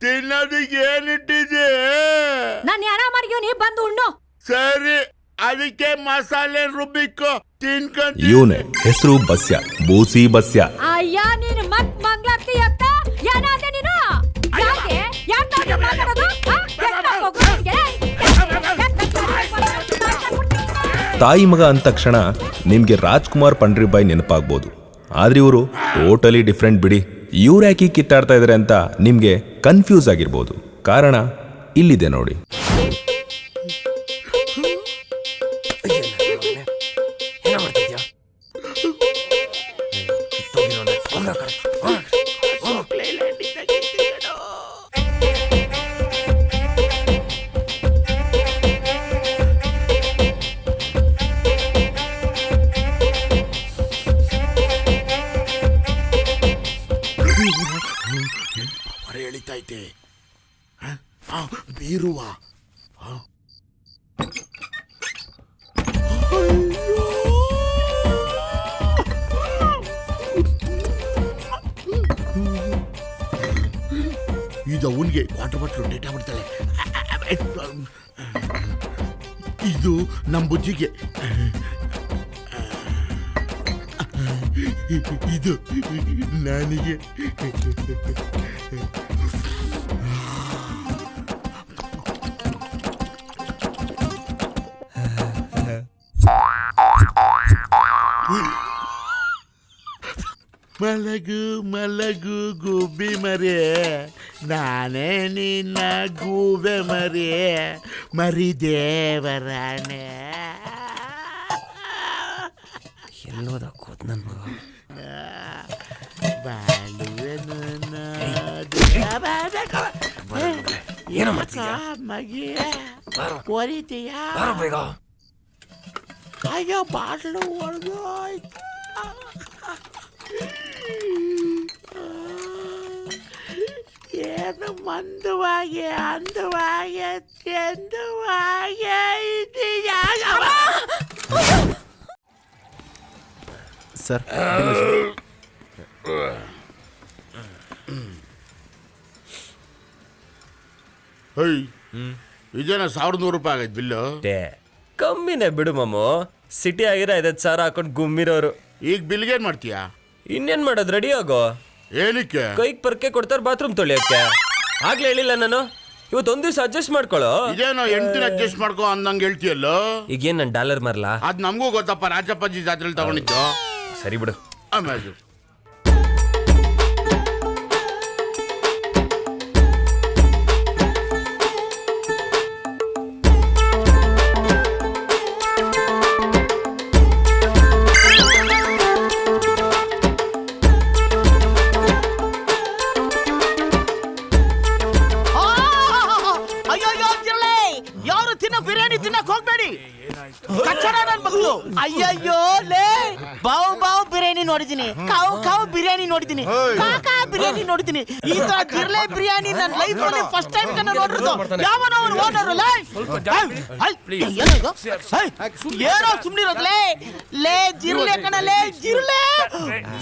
ತಿನ್ನೋದಕ್ಕೆ ಏನಿಟ್ಟಿದೆ? ನಾನು ಯಾರ ಮರ್ಗಿವ್ ನೀ ಬಂದು ಉಣ್ಣು. ಸರಿ, ಅದಕ್ಕೆ ಮಸಾಲೆ ರುಬ್ಬಿಕೋ ತಿನ್ಕೊಂತ. ಇವನೇ ಹೆಸರು ಬಸ್ಯ, ಬೂಸಿ ಬಸ್ಯ. ಅಯ್ಯ ನೀನು ಮತ್ ಮಂಗ್ಲಾರ್ತಿ ಅತ್ತ ಏನಾದೆ ನೀನು? ಯಾಕೆ ಯಾಕೆ ಮಾತಾಡೋದು? ತಾಯಿ ಮಗ ಅಂದ ತಕ್ಷಣ ನಿಮ್ಗೆ ರಾಜ್ಕುಮಾರ್ ಪಂಡ್ರಿಬಾಯ್ ನೆನಪಾಗ್ಬೋದು. ಆದ್ರೆ ಇವರು ಟೋಟಲಿ ಡಿಫ್ರೆಂಟ್ ಬಿಡಿ. ಇವ್ರು ಯಾಕೆ ಕಿತ್ತಾಡ್ತಾ ಇದಾರೆ ಅಂತ ನಿಮ್ಗೆ ಕನ್ಫ್ಯೂಸ್ ಆಗಿರ್ಬೋದು. ಕಾರಣ ಇಲ್ಲಿದೆ ನೋಡಿ. ಎಳಿತೈತೆ ಬೀರುವ. ಇದು ಅವನಿಗೆ ವಾಟರ್ ಬಾಟ್ಲು ಡೇಟಾ ಬಿಡ್ತಾಳೆ. ಇದು ನಮ್ಮ ಬುಜ್ಜಿಗೆ. ಇದು ನನಗೆ. ಮಲಗು ಮಲಗು ಗೂಬಿ ಮರಿ, ನಾನೇ ನಿನ್ನ ಗೂಬೆ ಮರಿ, ಮರಿ ದೇವರಾಣೆ. ಎಲ್ಲೋದ ಕೂತ್ ನನ್ನ ಮಗ. ಏನೋ ಮಾಡ್ತೀಯ ಮಗಿ? ಹೊರಿತೀಯ? ಅಯ್ಯೋ ಬಾಟ್ಲು ಹೊಡೆದೋಯ್ತು. ಏನು ಮಂದವಾಗಿ ಅಂದವಾಗಿ ಚೆಂದವಾಗಿ ಇದೆಯಾ ಸರ್? ಇದೇನ 1100 ರೂಪಾಯಿ ಆಗೈತೆ ಬಿಲ್ಲು? ಕಮ್ಮಿನೇ ಬಿಡು ಮಾಮು. ಸಿಟಿ ಆಗಿರೋ 5,000 ಹಾಕೊಂಡು ಗುಮ್ಮಿರೋರು. ಈಗ ಬಿಲ್ಗೇನ್ ಮಾಡ್ತೀಯಾ? ಇನ್ನೇನ್ ಮಾಡೋದು, ರೆಡಿ ಆಗೋ. ಏನಕ್ಕೆ? ಕೈಗೆ ಪರ್ಕೆ ಕೊಡ್ತಾರೆ ಬಾತ್ರೂಮ್ ತೊಳಿಯಕ್ಕೆ. ಆಗ್ಲೇ ಹೇಳಿಲ್ಲ ನಾನು? ಇವತ್ತೊಂದ್ ದಿವ್ಸ ಅಡ್ಜಸ್ಟ್ ಮಾಡ್ಕೊಳ್ಳೋ. ಇದೇನೋ 8 ದಿನ ಅಡ್ಜಸ್ಟ್ ಮಾಡ್ಕೊ ಅಂದಂಗೆ ಹೇಳ್ತೀಯಲ್ಲೋ. ಈಗೇನ್ ನನ್ ಡಾಲರ್ ಮರ್ಲಾ? ಅದ್ ನಮಗೂ ಗೊತ್ತಪ್ಪ, ರಾಜಪ್ಪಾಜಿ ಜಾತ್ರೆಲಿ ತಗೊಂಡಿದ್ದು. ಸರಿ ಬಿಡು. ಆಮೇಲೆ ಅಯ್ಯಯ್ಯೋ ಲೇ, ಬಾವು ಬಾವು ಬಿರಿಯಾನಿ ನೋಡಿದೀನಿ, ಕಾವು ಕಾವು ಬಿರಿಯಾನಿ ನೋಡಿದೀನಿ, ಕಾಕಾ ಬಿರಿಯಾನಿ ನೋಡಿದೀನಿ. ಈ ತರ ಜಿರ್ಲೆ ಬಿರಿಯಾನಿ ನನ್ನ ಲೈಫ್ ಅಲ್ಲಿ ಫಸ್ಟ್ ಟೈಮ್ ಕನ್ನ ನೋಡಿರೋದು. ಯಾವನೋ ಅವನು ಓನರ್ ಲೇ, ಏನೋ ಸುಮ್ಮನಿರೋದು ಲೇ ಜಿರ್ಲೆ ಕಣಲೇ ಜಿರ್ಲೆ.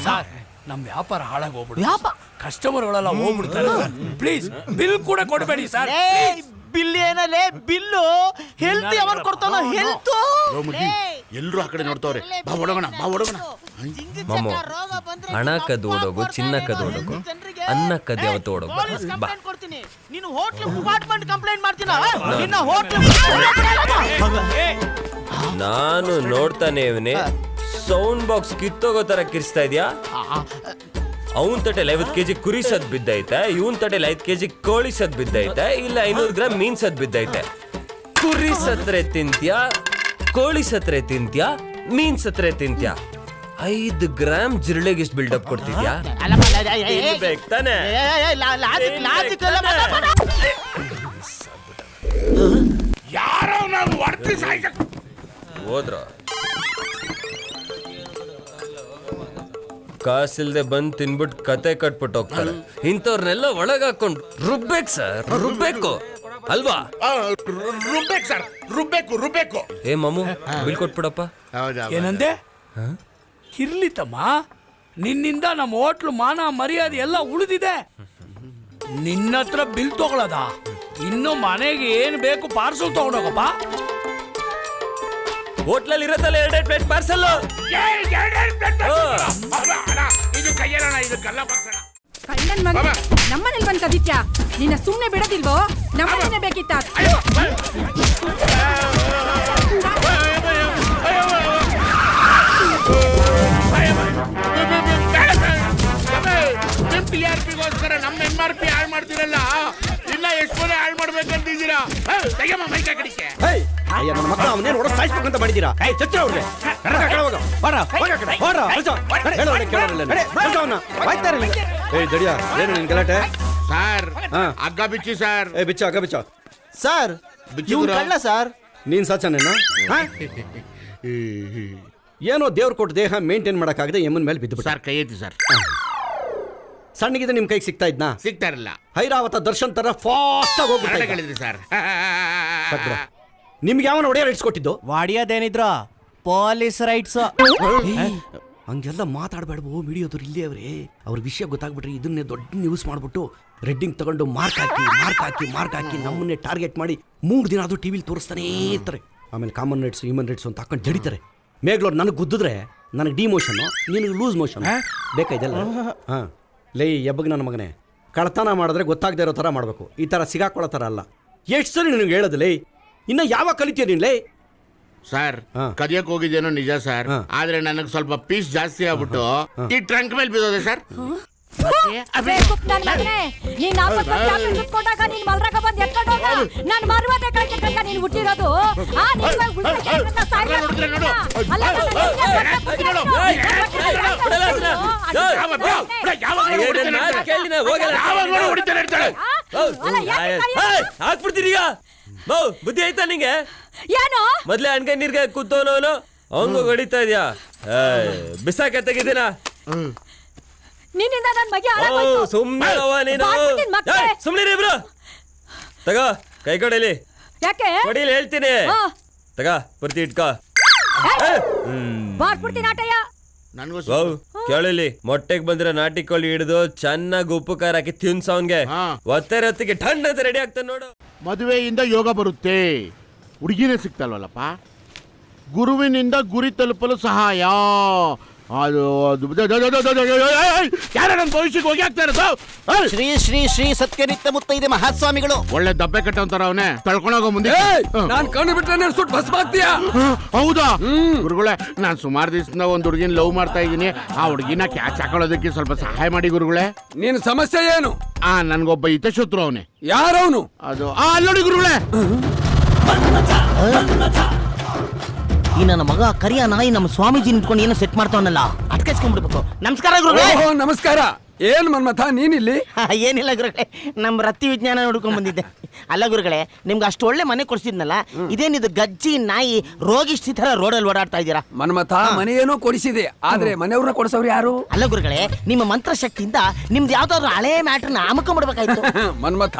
ಸರ್, ನಮ್ ವ್ಯಾಪಾರ ಹಾಳಾಗಿ ಹೋಗ್ಬಿಡು. ಕಸ್ಟಮರ್ಗಳೆಲ್ಲ ಹೋಗ್ಬಿಡ್ತಾರೆ. ಪ್ಲೀಸ್ ಬಿಲ್ ಕೂಡ ಕೊಡಬೇಡಿ ಸರ್. Bill ಏನಲ್ಲೇ bill? ಹೆಲ್ತ್ ಯಾವಾಗ ಕೊಡ್ತಾನೋ ಹೆಲ್ತ್. ಎಲ್ರು ಆ ಕಡೆ ನೋಡ್ತಾವ್ರೆ. ಬಾ ಹೊಡೋಣ, ಬಾ ಹೊಡೋಣ. ಮಾಮು, ಹಣ ಕದ್ದು ಓಡೋಗು, ಚಿನ್ನ ಕದ್ದು ಓಡೋಗು, ಅನ್ನ ಕದ್ದು ಯಾವತ್ತು ಓಡೋಗು. ಬಾ. ನೀನು ಹೋಟ್ಲ್ ಡಿಪಾರ್ಟ್ಮೆಂಟ್ ಕಂಪ್ಲೇಂಟ್ ಮಾಡ್ತೀನ? ನಿನ್ನ ಹೋಟ್ಲ್ ನಾನು ನೋಡ್ತಾನೆ ಇವನೇ ಸೌಂಡ್ ಬಾಕ್ಸ್ ಕಿತ್ತೋಗೋ ತರ ಕಿರ್ಸ್ತಾ ಇದ್ಯಾ? ಅವನ್ ತಟೆಲ್ 50 kg ಕುರಿ ಸದ್ ಬಿದ್ದೈತೆ, ಇವನ್ ತಟೆಲ್ 5 kg ಕೋಳಿ ಸದ್ ಬಿದ್ದೈತೆ, ಇಲ್ಲ 500 ಗ್ರಾಮ್ ಮೀನ್ ಸದ್ ಬಿದ್ದೈತೆ. ಕುರಿ ಸತ್ರೆ ತಿಂತ್ಯಾ, ಕೋಳಿ ಸತ್ರೆ ತಿಂತ್ಯಾ, ಮೀನ್ ಸತ್ರೆ ತಿಂತ್ಯಾ? 5 ಗ್ರಾಮ್ ಜಿರಳೆಗೆ ಎಷ್ಟು ಬಿಲ್ಡಪ್ ಕೊಡ್ತಿದ್ಯಾ? ತಾನೆ ಹೋದ್ರ ಕಾಸಿಲ್ದೆ ಬಂದ್ ತಿನ್ಬಿಟ್ಟು ಕತೆ ಕಟ್ಬಿಟ್ಟು ಹೋಗ್ತಾರೆ. ಇಂಥವ್ರನ್ನೆಲ್ಲ ಒಳಗ್ ಹಾಕೊಂಡು ರುಬ್ಬೇಕು ಸರ್, ರುಬ್ಬೇಕು ಅಲ್ವಾ? ರುಬ್ಬೇಕು ಸರ್, ರುಬ್ಬೇಕು. ಏ ಮಾಮು ಬಿಲ್ ಕೊಟ್ಬಿಡಪ್ಪ. ಹೌದಾ? ಏನಂದೆ? ಇರ್ಲಿ ತಮ್ಮ, ನಿನ್ನಿಂದ ನಮ್ಮ ಹೋಟ್ಲು ಮಾನ ಮರ್ಯಾದೆ ಎಲ್ಲ ಉಳಿದಿದೆ. ನಿನ್ನ ಹತ್ರ ಬಿಲ್ ತಗೊಳದ? ಇನ್ನು ಮನೆಗೆ ಏನ್ ಬೇಕು ಪಾರ್ಸಲ್ ತಗೊಂಡೋಗಪ್ಪ. ಹೋಟ್ಲಲ್ಲಿ ಇರತ್ತಲ್ಲ 2 ಪ್ಲೇಟ್ ಪಾರ್ಸಲ್. ಇದು ಕೈಯಲ್ಲ, ಇದು ಗಲ್ಲ ಬರ್ಸಣ. ಕಳ್ಳನ್ ಮಗ ನಮ್ಮನೇಲಿ ಬಂದ್ ಕದಿತ್ಯಾ? ನಿನ್ನ ಸುಮ್ನೆ ಬಿಡೋದಿಲ್ವೋ? ನಮ್ಮನೇನೆ ಬೇಕಿತ್ತ? TRPಗೋಸ್ಕರ ನಮ್ಮ MRP ಹಾಳು ಮಾಡ್ತೀರಲ್ಲ, ಇನ್ನ ಎಷ್ಟು ಮನೆ ಹಾಳು ಮಾಡ್ಬೇಕಂತಿದ್ದೀರಾ? ತೆಗೆಮ್ಮ ಮೈಕ ಕಡಿಕೆ. ಅಯ್ಯ ನನ್ನ ಮಕ್ಕಳು ಅವನೇನು ಹೊಡೆದು ಸಾಯಿಸ್ಬೇಕಂತ ಮಾಡಿದ್ದೀರಾ? ಚಚ್ಚ ಅವ್ರಿಗೆ ದಡಿಯ ಏನು ನಿನ್ ಗಲಾಟೆ? ಸರ್ ಹಗ್ಗ ಬಿಚ್ಚಿ ಸರ್. ಬಿಚ್ಚ ಹಗ್ಗ ಬಿಚ್ಚ ಸರ್ ಇವ್ನು ಕಳ್ಳ ಸರ್. ನೀನ್ ಸಾಚನೇನು? ಏನೋ ದೇವ್ರ ಕೊಟ್ಟು ದೇಹ ಮೇಂಟೈನ್ ಮಾಡಕ್ಕಾಗದೆ ಎಮ್ಮನ್ ಮೇಲೆ ಬಿದ್ದು ಸರ್ ಕೈ ಎತ್ತಿ ಸರ್. ಸಣ್ಣಗಿದೆ ನಿಮ್ ಕೈಗೆ ಸಿಗ್ತಾ ಇದ್ನಾ? ಸಿಗ್ತಾ ಇರಲ್ಲ. ಐರಾವತ ದರ್ಶನ್ ತರ ಫಾಸ್ಟ್ ಆಗಿ ಹೋಗ್ಬಿಟ್ಟು ಹೇಳಿದ್ರಿ ಸರ್. ನಿಮ್ಗೆ ಯಾವನ ಒಡೆಯ ರೈಟ್ಸ್ ಕೊಟ್ಟಿದ್ದು? ವಾಡಿಯೋದೇನಿದ್ರು ಪೊಲೀಸ್ ರೈಟ್ಸ್. ಹಂಗೆಲ್ಲ ಮಾತಾಡಬೇಡವೋ, ಮೀಡಿಯೋದ್ರು ಇಲ್ಲೇ ಅವ್ರೆ. ಅವ್ರ ವಿಷಯ ಗೊತ್ತಾಗ್ಬಿಟ್ರೆ ಇದನ್ನೇ ದೊಡ್ಡ ನ್ಯೂಸ್ ಮಾಡ್ಬಿಟ್ಟು ರೆಡ್ಡಿಂಗ್ ತಗೊಂಡು ಮಾರ್ಕ್ ಹಾಕಿ ನಮ್ಮನ್ನೇ ಟಾರ್ಗೆಟ್ ಮಾಡಿ 3 ದಿನ ಅದು ಟಿವಿಲಿ ತೋರಿಸ್ತಾನೇ ಇರ್ತಾರೆ. ಆಮೇಲೆ ಕಾಮನ್ ರೈಟ್ಸ್ ಹ್ಯೂಮನ್ ರೈಟ್ಸ್ ಅಂತ ಹಾಕೊಂಡು ಜಡಿತಾರೆ. ಮೇಗ್ಲೋರು ನನಗೆ ಗುದ್ದಿದ್ರೆ ನನಗೆ ಡಿಮೋಷನ್ನು, ನಿನಗೆ ಲೂಸ್ ಮೋಷನ್ ಬೇಕಾ ಇದೆಲ್ಲ? ಹಾಂ ಲೈ ಎಬ್ಬಗ್ ನನ್ನ ಮಗನೇ, ಕಳ್ತನ ಮಾಡಿದ್ರೆ ಗೊತ್ತಾಗದೇ ಇರೋ ಥರ ಮಾಡಬೇಕು, ಈ ಥರ ಸಿಗಾಕೊಳ್ಳೋ ಥರ ಅಲ್ಲ. ಎಷ್ಟು ಸರಿ ನಿನಗೆ ಹೇಳೋದು ಲೈ? ಇನ್ನು ಯಾವಾಗ ಕಲಿತೀಯ ನೀನು ಲೈ? ಸರ್ ಕದಿಯಕ್ ಹೋಗಿದ್ದೇನೋ ನಿಜ ಸರ್, ಆದ್ರೆ ನನಗೆ ಸ್ವಲ್ಪ ಪೀಸ್ ಜಾಸ್ತಿ ಆಗ್ಬಿಟ್ಟು ಈ ಟ್ರಂಕ್ ಮೇಲೆ ಬಿದ್ದೋದೆ ಸರ್. ನೀನ್ ಕೊಟ್ಟಾಗ ನೀನ್ ಮಲ್ರಾಗ ಬಂದ್ ಎತ್ಕೊಂಡು ಹೋಗ. ನಾನ್ ಮರುವಾದೆ ಕಳ್ಕೊಂಡ್ರೆ ನೀನ್ ಹುಟ್ಟಿರೋದು. ಹಾಕ್ಬಿಡ್ತೀರಿ ಈಗ. ಬುದ್ಧಿ ಆಯ್ತಾ ನಿಂಗೆ? ಏನು ಮೊದ್ಲೇ ಅಣ್ಕೈ ನೀರ್ಗೆ ಕೂತವನವನು ಅವನಿಗೂ ಹೊಡಿತಾ ಇದ್ಯಾ? ಬಿಸಾಕ ತೆಗಿದ್ದೀನ. ನಿನ್ನಿಂದ ನನ್ ಮಗಿ ಹಾಳಾಗೋಯ್ತು. ಸುಮ್ಮನೆ ಸುಮ್ಮನೆ ಇಬ್ರು ತಗ ಕೈ ಕೊಡಲಿ. ಯಾಕೆ ಕೊಡಿಲಿ ಹೇಳ್ತೀನಿ. ತಗ ಪೂರ್ತಿ ಇಟ್ಕೋ. ಬಾರ್ಬಿಡ್ತೀನಿ ಆಟಯ್ಯ. ಕೇಳಲಿ, ಮೊಟ್ಟೆಗೆ ಬಂದ್ರೆ ನಾಟಿ ಕೋಳಿ ಹಿಡಿದು ಚೆನ್ನಾಗಿ ಉಪ್ಪು ಖಾರ ಹಾಕಿ ತಿನ್ಸ ಅವನ್ಗೆ. ಒತ್ತಾರೆ ಹೊತ್ತಿಗೆ ಠಂಡ ಅಂತ ರೆಡಿ ಆಗ್ತಾನೆ ನೋಡು. ಮದುವೆಯಿಂದ ಯೋಗ ಬರುತ್ತೆ, ಹುಡುಗಿನೇ ಸಿಗ್ತಲ್ವಲ್ಲಪ್ಪ. ಗುರುವಿನಿಂದ ಗುರಿ ತಲುಪಲು ಸಹಾಯ. ಅದು ಯಾರ ನನ್ನ ಭವಿಷ್ಯಕ್ಕೆ ಹೋಗಿ ಆಗ್ತಾ ಇರೋದು? ಶ್ರೀ ಶ್ರೀ ಶ್ರೀ ಸತ್ಯನಿತ್ಯ ಮುತ್ತೈದೆ ಮಹಾಸ್ವಾಮಿಗಳು. ಒಳ್ಳೆ ದಬ್ಬೆ ಕಟ್ಟಂತಾರ ಅವನೇ ತಳ್ಕೊಂಡೋಗೋ ಮುಂದೆ. ನಾನ್ ಕಣ್ಣು ಬಿಟ್ರೆ ಸುಟ್ಟು ಭಸ್ಮಾಗ್ತೀಯಾ? ಹೌದಾ ಗುರುಗಳೇ, ನಾನ್ ಸುಮಾರು ದಿವಸದಿಂದ ಒಂದ್ ಹುಡುಗಿನ ಲವ್ ಮಾಡ್ತಾ ಇದ್ದೀನಿ. ಆ ಹುಡುಗಿನ ಕ್ಯಾಚ್ ಹಾಕೊಳ್ಳೋದಕ್ಕೆ ಸ್ವಲ್ಪ ಸಹಾಯ ಮಾಡಿ ಗುರುಗಳೇ. ನಿನ್ ಸಮಸ್ಯೆ ಏನು? ನನ್ಗೊಬ್ಬ ಹಿತಶತ್ರು ಅವನೇ. ಯಾರವನು? ಅದು ಅಲ್ಲೋಡಿ ಗುರುಗಳೇ. ಈ ನನ್ನ ಮಗ ಕರಿಯ ನಾಯಿ ನಮ್ಮ ಸ್ವಾಮೀಜಿ ನಿಂತ್ಕೊಂಡು ಏನೋ ಸೆಟ್ ಮಾಡ್ತಾವನಲ್ಲ, ಅಟ್ಕೆಸ್ಕೊಂಡ್ಬಿಡ್ಬೇಕು. ನಮಸ್ಕಾರ ಗುರುಗಳೇ. ನಮಸ್ಕಾರ. ಏನ್ ಮನ್ಮಥ ನೀನಿಲ್ಲಿ? ಏನಿಲ್ಲ ಗುರುಗಳೇ, ನಮ್ಮ ರತ್ತಿ ವಿಜ್ಞಾನ ನೋಡ್ಕೊಂಡ್ ಬಂದಿದ್ದೆ. ಅಲ್ಲ ಗುರುಗಳೇ, ನಿಮ್ಗೆ ಅಷ್ಟು ಒಳ್ಳೆ ಮನೆ ಕೊಡಿಸಿದ್ನಲ್ಲ, ಇದೇನಿದು ಗಜ್ಜಿ ನಾಯಿ ರೋಗಿಷ್ಠಿ ತರ ರೋಡಲ್ಲಿ ಓಡಾಡ್ತಾ ಇದ್ದೀರಾ? ಮನ್ಮಥ ಮನೆ ಏನೋ ಕೊಡಿಸಿದೆ, ಆದ್ರೆ ಮನೆಯವ್ರನ್ನ ಕೊಡಿಸೋರು ಯಾರು? ಅಲ್ಲ ಗುರುಗಳೇ, ನಿಮ್ಮ ಮಂತ್ರ ಶಕ್ತಿಯಿಂದ ನಿಮ್ದು ಯಾವ್ದಾದ್ರು ಹಳೆ ಮ್ಯಾಟ್ರನ್ನ ಅಮ್ಕೊಂಡ್ಬಿಡ್ಬೇಕಾಯ್ತು. ಮನ್ಮಥ,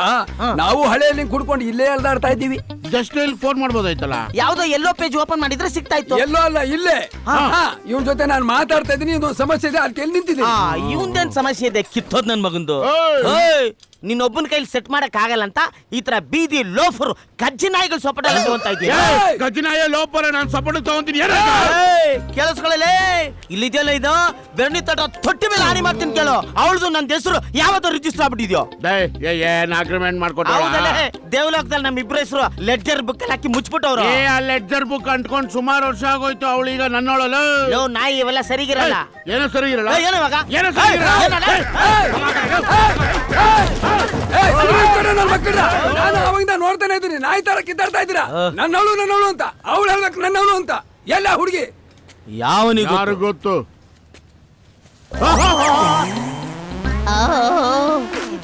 ನಾವು ಹಳೆಯಲ್ಲಿ ಕುಡ್ಕೊಂಡು ಇಲ್ಲೇ ಅಲ್ದಾಡ್ತಾ ಇದ್ದೀವಿ. ಜಸ್ಟ್ ಇಲ್ಲಿ ಫೋನ್ ಮಾಡ್ಬೋದಾಯ್ತಲ್ಲ. ಯಾವ್ದೋ ಎಲ್ಲೋ ಪೇಜ್ ಓಪನ್ ಮಾಡಿದ್ರೆ ಸಿಗ್ತಾ ಇತ್ತು. ಎಲ್ಲೋ ಅಲ್ಲ, ಇಲ್ಲೇ. ಇವನ್ ಜೊತೆ ನಾನು ಮಾತಾಡ್ತಾ ಇದ್ದೀನಿ, ಇದೊಂದು ಸಮಸ್ಯೆ ಇದೆ, ಅದಕ್ಕೆ ಎಲ್ಲಿ ನಿಂತಿದೆ. ಇವಂದೇನ್ ಸಮಸ್ಯೆ ಇದೆ? ಕಿತ್ತೋದ್ ನನ್ ಮಗಂದು. ನಿನ್ನೊಬ್ಬನ ಕೈಲಿ ಸೆಟ್ ಮಾಡಕ್ ಆಗಲ್ಲ ಅಂತ ಈ ತರ ಬೀದಿ ಲೋಫರು ಗಜ್ಜಿ ನಾಯಿಗಳು ಸೊಪಟ ತಗೊಂತ ಇದ್ದೀನಿ. ಗಜ್ಜಿನಾಯ ಲೋಪರ ನಾನು ಸಪೋರ್ಟ್ ತಗೊಂತೀನಿ. ಕೇಳಿಸ್ಕೊಳ್ಳಲೇ, ಇಲ್ಲಿದೆಯಲ್ಲ ಇದು ಬೆರಣಿ ತಟ ತೊಟ್ಟಿ ಮೇಲೆ ಹಾನಿ ಮಾಡ್ತೀನಿ ಕೇಳು. ಅವಳದು ನನ್ನ ಹೆಸರು ಯಾವತ್ತೋ ರಿಜಿಸ್ಟರ್ ಆಗ್ಬಿಟ್ಟಿದ್ಯೋ. ಏನ್ ಅಗ್ರಿಮೆಂಟ್ ಮಾಡ್ಕೊಟ್ಟ ದೇವಲೋಕದಲ್ಲಿ ನಮ್ಮ ಇಬ್ಬರ ಹೆಸರು ಲೆಡ್ಜರ್ ಬುಕ್ ಅಲ್ಲಿ ಹಾಕಿ ಮುಚ್ಬಿಟ್ಟವ್ರು. ಆ ಲೆಡ್ಜರ್ ಬುಕ್ ಅಂಟ್ಕೊಂಡು ಸುಮಾರು ವರ್ಷ ಆಗೋಯ್ತು. ಅವಳು ಈಗ ನನ್ನೋಳಲ್ಲ. ನಾಯಿ ಇವೆಲ್ಲ ಸರಿಗಿರಲ್ಲ. ಏನೋ ಸರಿಗಿರಲ್ಲ. ಏನೋ ಇವಾಗ ಏನೋ ಸರಿಗಿರಲ್ಲ. ನಾನು ಅವಾಗಿಂದ ನೋಡ್ತಾನೆ ಇದ್ದೀನಿ, ನಾಯಿ ತರ ಕಿತ್ತಾಡ್ತಾ ಇದ್ದೀರಾ. ನನ್ನವಳು ಅಂತ ಅವಳು ಹೇಳ್ಬೇಕು, ನನ್ನವಳು ಅಂತ. ಎಲ್ಲ ಹುಡುಗಿ ಯಾವನಿಗೆ ಯಾರು ಗೊತ್ತು?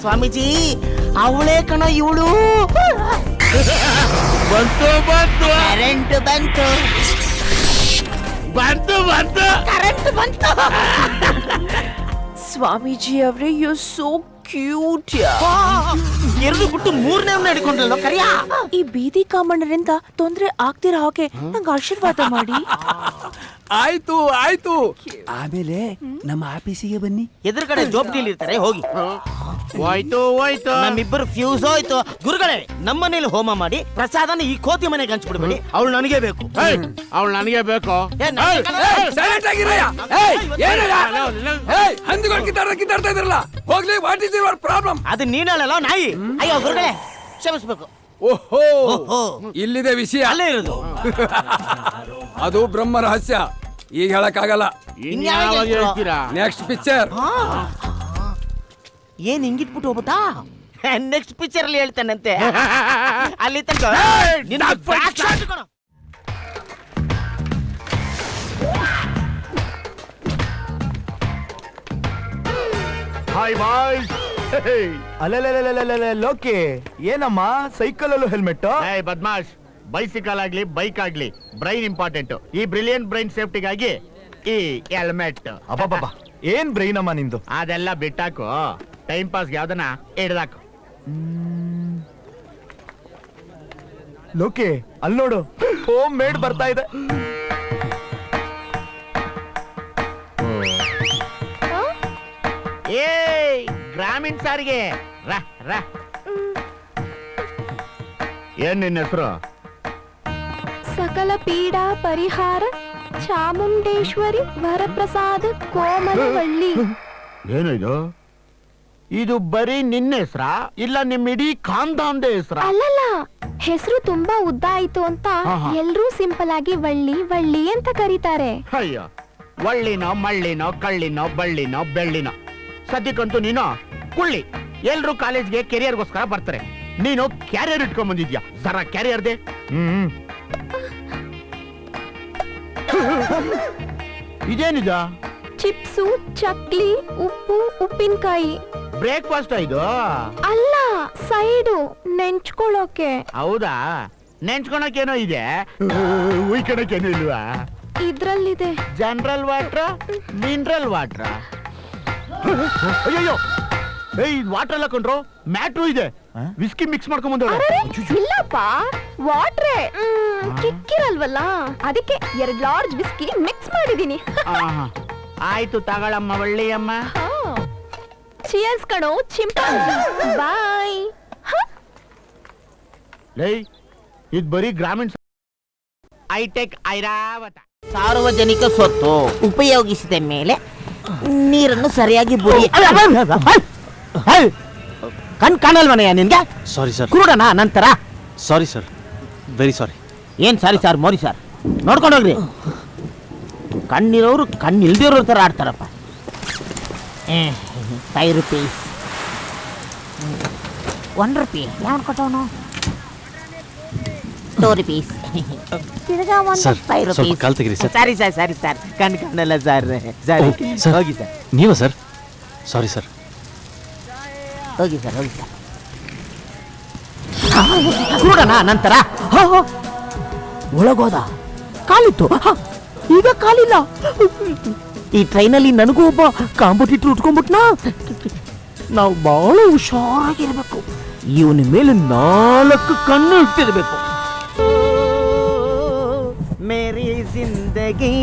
ಸ್ವಾಮೀಜಿ, ಅವಳೇ ಕಣ ಇವಳು. ಬಂತು ಬಂತು ಕರೆಂಟ್ ಬಂತು, ಬಂತು ಬಂತು ಕರೆಂಟ್ ಬಂತು. ಸ್ವಾಮೀಜಿ ಅವರೇ ಯು ಸೋ ಕ್ಯೂಟ್ ಎರಡು ಬಿಟ್ಟು ಮೂರನೇ ಹಿಡ್ಕೊಂಡ್ರಲ್ಲ ಕರಿಯ. ಈ ಬೀದಿ ಕಾಮಣ್ಣರಿಂದ ತೊಂದ್ರೆ ಆಗ್ತಿರೋ ಹಾಗೆ ನಂಗೆ ಆಶೀರ್ವಾದ ಮಾಡಿ. ಆಯ್ತು ಆಯ್ತು, ಆಮೇಲೆ ನಮ್ಮ ಆಫೀಸಿಗೆ ಬನ್ನಿ. ಎದುರುಗಡೆ ಜೋಬ್ಡಿಲಿ ಇರ್ತಾರೆ, ಹೋಗಿ. ಹೋಯ್ತು ನಮ್ಮಿಬ್ಬರು ಫ್ಯೂಸ್ ಹೋಯ್ತು. ಗುರುಗಳೇ, ನಮ್ಮನೇಲಿ ಹೋಮ ಮಾಡಿ ಪ್ರಸಾದನ ಈ ಕೋತಿ ಮನೆಗೆ ಹಂಚ್ಬಿಡ್ಬೇಡಿ. ಅವಳು ನನಗೆ ಬೇಕು. ಅವಳು ನನಗೆ ಬೇಕು. ಸೈಲೆಂಟ್ ಆಗಿರಯ್ಯ. ಹಂದಿಗಳು ಕಿತ್ತಾಡ್ತಾ ಇದ್ರಲ್ಲ, ಹೋಗ್ಲಿ. What is your problem? ಅದು ನೀನಲ್ಲ ನಾಯಿ. ಅಯ್ಯೋ ಗುರುಗಳೇ, ಕ್ಷಮಿಸ್ಬೇಕು. ಓಹೋ, ಇಲ್ಲಿದೆ ವಿಷಯ. ಅಲ್ಲೇ ಇರೋದು. ಅದು ಬ್ರಹ್ಮ ರಹಸ್ಯ, ಈಗ ಹೇಳಕ್ಕಾಗಲ್ಲ. ಇನ್ಯಾವಾಗ ಹೇಳ್ತೀರಾ? Next picture. ಏನ್ ಹಿಂಗಿಟ್ಬಿಟ್ಟು ಹೋಗ್ಬಿಟ್ಟಾ? ನೆಕ್ಸ್ಟ್ ಪಿಕ್ಚರ್ ಅಲ್ಲಿ ಹೇಳ್ತಾನಂತೆ. ಅಲ್ಲಿ ತನಕ ನಿನ್ನ back shot ಕಣೋ. Hi bye. ಅಲ್ಲೇ ಲೋಕಿ, ಏನಮ್ಮ ಸೈಕಲ್ ಅಲ್ಲೂ ಹೆಲ್ಮೆಟ್? ಏಯ್ ಬದ್ಮಾಶ್, ಬೈಸಿಕಲ್ ಆಗ್ಲಿ ಬೈಕ್ ಆಗ್ಲಿ ಬ್ರೈನ್ ಇಂಪಾರ್ಟೆಂಟ್. ಈ ಬ್ರಿಲಿಯಂಟ್ ಬ್ರೈನ್ ಸೇಫ್ಟಿಗಾಗಿ ಈ ಹೆಲ್ಮೆಟ್. ಅಬ್ಬಬ್ಬ, ಏನ್ ಬ್ರೈನ್ ಅಮ್ಮ ನಿಂದು? ಅದೆಲ್ಲ ಬಿಟ್ಟಾಕು, ಟೈಮ್ ಪಾಸ್ಗೆ ಯಾವ್ದನ್ನ ಹಿಡ್ದಾಕು. ಲೋಕಿ, ಅಲ್ಲಿ ನೋಡು, ಹೋಮ್ ಮೇಡ್ ಬರ್ತಾ ಇದೆ. ಏಯ್ ಗ್ರಾಮೀಣ ಸಾರಿಗೆ, ರಾ ರಾ. ಏನ್ ನಿನ್ನ ಹೆಸರು? ಸಕಲ ಪೀಡಾ ಪರಿಹಾರ ಚಾಮುಂಡೇಶ್ವರಿ ವರಪ್ರಸಾದ ಕೋಮಲವಳ್ಳಿ. ಏನು ಇದು? ಇದು ಬರೀ ನಿನ್ನ ಹೆಸ್ರಾ ಇಲ್ಲ ನಿಮ್ಮ ಇಡೀ ಖಾನ್ದಾನ್ದೇ ಹೆಸ್ರಾ? ಅಲ್ಲಲ್ಲ, ಹೆಸರು ತುಂಬಾ ಉದ್ದ ಆಯ್ತು ಅಂತ ಎಲ್ರೂ ಸಿಂಪಲ್ ಆಗಿ ವಳ್ಳಿ ವಳ್ಳಿ ಅಂತ ಕರೀತಾರೆ. ಅಯ್ಯೋ, ಒಳ್ಳಿನೋ ಮಳ್ಳಿನೋ ಕಳ್ಳಿನೋ ಬಳ್ಳಿನೋ ಬೆಳ್ಳಿನೋ, ಸದ್ಯಕ್ಕಂತೂ ನೀನು ಕುಳ್ಳಿ. ಎಲ್ರು ಕಾಲೇಜ್ಗೆ ಕೆರಿಯರ್ಗೋಸ್ಕರ ಬರ್ತಾರೆ, ನೀನು ಕ್ಯಾರಿಯರ್ ಇಟ್ಕೊಂಡ್ ಬಂದಿದ್ಯಾ. ಸರ ಕ್ಯಾರಿಯರ್ದೆ. ಇದೇನಿದ? ಚಿಪ್ಸು, ಚಕ್ಲಿ, ಉಪ್ಪು, ಉಪ್ಪಿನಕಾಯಿ. ಬ್ರೇಕ್ಫಾಸ್ಟ್ ಇದು? ಅಲ್ಲ, ಸೈಡು ನೆಂಚ್ಕೊಳ್ಳೋಕೆ. ಹೌದಾ? ನೆಂಚ್ಕೊಳಕೇನೋ ಇದೆ, ಉಯ್ಕೊಳಕೇನೋ ಇಲ್ವಾ? ಇದ್ರಲ್ಲಿದೆ. General water, mineral water? ಅಯ್ಯೋ, ಏಯ್ ವಾಟರ್ ಎಲ್ಲ ಕೊಂಡ್ರು, ಮ್ಯಾಟ್ರು ಇದೆ. ವಿಸ್ಕಿ ಮಿಕ್ಸ್ ಮಾಡ್ಕೊಂಡ್ ಬಂದವ್ರೆ. ಇಲ್ಲಪ್ಪ, ವಾಟ್ರೆ. ಕಿಕ್ಕಿರಲ್ವಲ್ಲ, ಅದಕ್ಕೆ 2 ಲಾರ್ಜ್ ವಿಸ್ಕಿ ಮಿಕ್ಸ್ ಮಾಡಿದೀನಿ. ಆಯ್ತು ತಗೊಳಮ್ಮ ಒಳ್ಳೆಯಮ್ಮ. ಚಿಯರ್ಸ್ ಕಣೋ ಚಿಂಪಾಂಜಿ. ಬಾಯ್. ಲೈ, ಇದ್ ಬರೀ ಗ್ರಾಮೀಣ. ಐಟೆಕ್ ಐರಾವತ. ಸಾರ್ವಜನಿಕ ಸ್ವತ್ತು ಉಪಯೋಗಿಸಿದ ಮೇಲೆ ನೀರನ್ನು ಸರಿಯಾಗಿ ಬುಡಿ. ಕಣ್ ಕಾಣಲ್ವನಯ್ಯ ನಿನ್ಗೆ? ಸಾರಿ ಸರ್. ಕುರುಡನ ನಂತರ. Sorry sir, very sorry. ಏನ್ ಸಾರಿ ಸರ್, ಮೋರಿ ಸರ್, ನೋಡ್ಕೊಂಡೋಗ್ರಿ. ಕಣ್ಣಿರೋರು ಕಣ್ಣಿಲ್ದಿರೋರ್ ಥರ ಆಡ್ತಾರಪ್ಪ. 5 rupees, 1 rupee. ಯಾವ ಕೊಟ್ಟವನು? 2 rupees. ತಿರ್ಗಾ 5 rupees. ಕಾಲ್ ತೆಗಿರಿ sir. Sorry sir, sorry sir, ಕಣ್ ಕಾಣಲ್ಲ ಸರ್. ಸಾರಿ, ಹೋಗಿ ಸರ್. ನೀವ ಸರ್? Sorry sir. ಹೋಗಿ ಸರ್, ಹೋಗಿ ಸರ್. ನೋಡೋಣ ನಂತರ. ಒಳಗೋದ, ಕಾಲಿತ್ತು, ಈಗ ಕಾಲಿಲ್ಲ. ಈ ಟ್ರೈನಲ್ಲಿ ನನಗೂ ಒಬ್ಬ ಕಾಂಪಿಟೇಟರ್ ಉಟ್ಕೊಂಡ್ಬಿಟ್ನಾ. ನಾವು ಬಹಳ ಹುಷಾರಾಗಿರ್ಬೇಕು. ಇವನ ಮೇಲೆ 4 ಕಣ್ಣು ಇಟ್ಟಿರ್ಬೇಕು. ಮೇರಿ ಜಿಂದಗಿ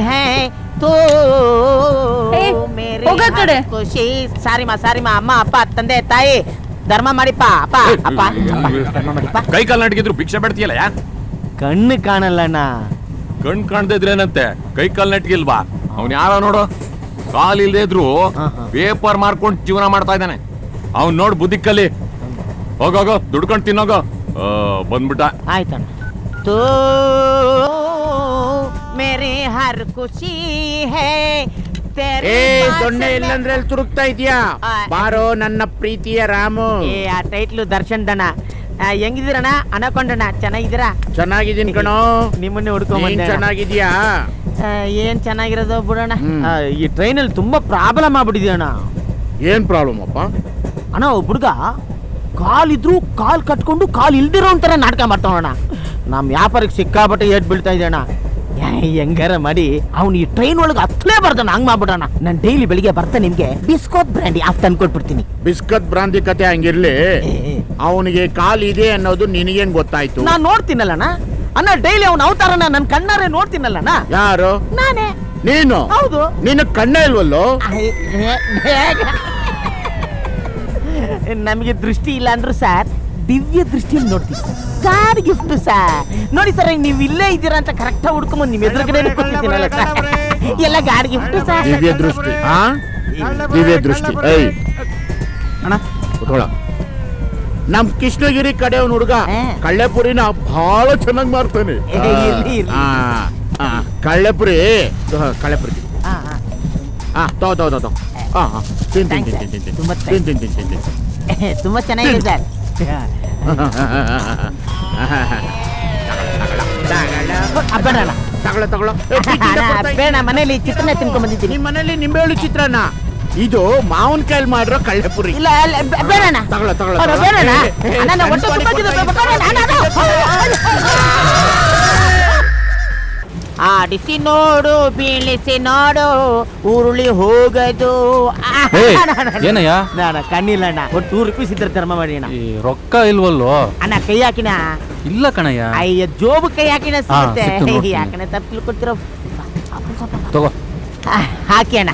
ಹೈ ತೋ ಮೇರಿ ಖುಷಿ. ಸಾರಿಮಾ ಸಾರಿಮಾ, ಅಮ್ಮ ಅಪ್ಪ ತಂದೆ ತಾಯಿ ಧರ್ಮ ಮಾಡಿಪ್ಪ. ಅಪ್ಪ ಅಪ್ಪ ಧರ್ಮ ಮಾಡಿಪ್ಪ. ಕೈ ಕಾಲು ನಟಿಗಿದ್ರು ಭಿಕ್ಷೆ ಬಿಡ್ತೀಯಲ್ಲ ಯಾ? ಕಣ್ಣು ಕಾಣಲ್ಲಣ್ಣ. ಕಣ್ ಕಾಣದೇ ಇದ್ರೇನಂತೆ, ಕೈ ಕಾಲು ನಟಿಗಿಲ್ವಾ? ಅವ್ನು ಯಾರೋ ನೋಡು, ಕಾಲ್ ಇಲ್ದೇ ಇದ್ರು ಪೇಪರ್ ಮಾರ್ಕೊಂಡು ಜೀವನ ಮಾಡ್ತಾ ಇದ್ದಾನೆ. ಅವ್ನು ನೋಡ್ ಬುದ್ಧಿ ಕಲಿ. ಹೋಗೋಗೋ, ದುಡ್ಕೊಂಡು ತಿನ್ನೋಗೋ. ಬಂದ್ಬಿಟ್ಟ. ಆಯ್ತಣ್ಣ. ತೋ ಮೇರೆ ಹರ್ ಖುಷಿ ಹೈ ಏ ದೊಣ್ಣೆ ಇಲ್ಲಂದ್ರೆ ಅಲ್ಲಿ ತುರುಕ್ತಾ ಇದೀಯಾ? ಬಾರೋ ನನ್ನ ಪ್ರೀತಿಯ ರಾಮು. ಆ ಟೈಟ್ಲು ದರ್ಶನ್ ದಣ. ಹೆಂಗಿದ್ದೀರಣ್ಣ? ಅನಕೊಂಡಣ್ಣ, ಚೆನ್ನಾಗಿದ್ದೀರಾ? ಚೆನ್ನಾಗಿದ್ದೀನಿ ಕಣೋ. ನಿಮ್ಮನ್ನೇ ಹುಡ್ಕೊಂಡ್ ಚೆನ್ನಾಗಿದ್ಯಾ? ಏನ್ ಚೆನ್ನಾಗಿರೋದು ಬಿಡೋಣ. ಈ ಟ್ರೈನಲ್ಲಿ ತುಂಬಾ ಪ್ರಾಬ್ಲಮ್ ಆಗ್ಬಿಟ್ಟಿದ್ಯಣ್ಣ. ಏನ್ ಪ್ರಾಬ್ಲಮ್ ಅಪ್ಪ? ಅಣ್ಣ, ಒಬ್ಬ ಹುಡುಗ ಕಾಲಿದ್ರು ಕಾಲ್ ಕಟ್ಕೊಂಡು ಕಾಲ್ ಇಲ್ದಿರೋ ಒಂಥರ ನಾಟಕ ಮಾಡ್ತಾವಣ್ಣ. ನಮ್ ವ್ಯಾಪಾರಕ್ಕೆ ಸಿಕ್ಕಾಬಟ್ಟೆ ಏಟ್ ಬೀಳ್ತಾ ಇದೆ ಅಣ್ಣ. ಹೆಂಗಾರ ಮಾಡಿ ಅವ್ನು ಈ ಟ್ರೈನ್ ಒಳಗೆ ಹತ್ತಲೇ ಬರ್ತಾನ, ಹಂಗ್ ಮಾಡ್ಬಿಡೋಣ. ನಾನು ಡೈಲಿ ಬೆಳಿಗ್ಗೆ ಬರ್ತಾ ನಿಮ್ಗೆ ಬಿಸ್ಕೋತ್ ಬ್ರ್ಯಾಂಡಿ ಆಫ್ ತಂದ್ಕೊಟ್ಬಿಡ್ತೀನಿ. ಬಿಸ್ಕತ್ ಬ್ರಾಂದಿ ಕತೆ ಹಂಗಿರ್ಲಿ, ಅವನಿಗೆ ಕಾಲಿದೆ ಅನ್ನೋದು ನಿನಗೇನ್ ಗೊತ್ತಾಯ್ತು? ನಾನ್ ನೋಡ್ತೀನಲ್ಲಣ್ಣ ಅಣ್ಣ, ಡೈಲಿ ಅವ್ನ ಅವತಾರನ ನನ್ ಕಣ್ಣಾರೆ ನೋಡ್ತೀನಲ್ಲಣ್ಣ. ಯಾರು? ನಾನೇ. ನೀನು? ಹೌದು. ನಿನ್ನ ಕಣ್ಣೇ ಇಲ್ವಲ್ಲೋ? ನಮಗೆ ದೃಷ್ಟಿ ಇಲ್ಲ ಅಂದ್ರು ಸರ್ ದಿವ್ಯ ದೃಷ್ಟಿಯಲ್ಲಿ ನೋಡ್ತೀವಿ. God gift sir. ನೋಡಿ ಸರ್, ನೀವು ಇಲ್ಲೇ ಇದ್ದೀರಾ ಅಂತ ಕರೆಕ್ಟ್ ಆಗಿ ಹುಡ್ಕೊಂಬಂದು ನಿಮ್ ಎದುರುಗಡೆ ಕೂತಿದ್ದೀನಲ್ಲ ಸರ್, ಎಲ್ಲ ಗಾಡ್ ಗಿಫ್ಟ್ ಸರ್. ದಿವ್ಯ ದೃಷ್ಟಿ? ದಿವ್ಯ ದೃಷ್ಟಿ. ಏಯ್ ಅಣ್ಣ ಕೂತ್ಕೊಳ್ಳ. ನಮ್ ಕೃಷ್ಣಗಿರಿ ಕಡೆ ಅವ್ನ ಹುಡುಗ ಕಳ್ಳೆಪುರಿನ ಬಹಳ ಚೆನ್ನಾಗಿ ಮಾಡ್ತಾನೆ. ಕಳ್ಳೆಪುರಿ ಕಳ್ಳೆಪುರಿ ತುಂಬಾ ಚೆನ್ನಾಗಿದೆ ಸರ್. ಬೇಡ, ಮನೇಲಿ ಚಿತ್ರಾನ್ನ ತಿನ್ಕೊಂಡ್ ಬಂದಿದ್ದೀನಿ. ನಿಮ್ ಮನೇಲಿ ನಿಂಬೆಹುಳಿ ಚಿತ್ರಾನ್ನ, ಇದು ಮಾವನ್ ಕೈಲಿ ಮಾಡಿರೋ ಕಳ್ಳೆಪುರಿ. ಇಲ್ಲ ಬೇಡಣ್ಣ, ಬೇಡಣ್ಣ. ಆಡಿಸಿ ನೋಡು, ಬೀಳಿಸಿ ನೋಡು, ಉರುಳಿ ಹೋಗದು. ಏನಯ್ಯ ನಾನ ಕಣ್ಣಿಲ್ಲಣ್ಣ, ಒಟ್ಟು 2 ರೂಪಾಯಿ ಇದ್ರೆ ಧರ್ಮ ಮಾಡಿ ಅಣ್ಣ. ರೊಕ್ಕ ಇಲ್ವಲ್ಲೋ? ಅಣ್ಣ ಕೈ ಹಾಕಿನ. ಇಲ್ಲ ಕಣಯ್ಯ. ಅಯ್ಯ ಜೋಬು ಕೈ ಹಾಕಿನ ಸಿಗುತ್ತೆ. ನೋಡ್ತೀನಿ. ಯಾಕಣ್ಣ ತಪ್ಪು ತಿಳ್ಕೊತಿರೋ? ತಗೋ ಹಾಕಿ ಅಣ್ಣ.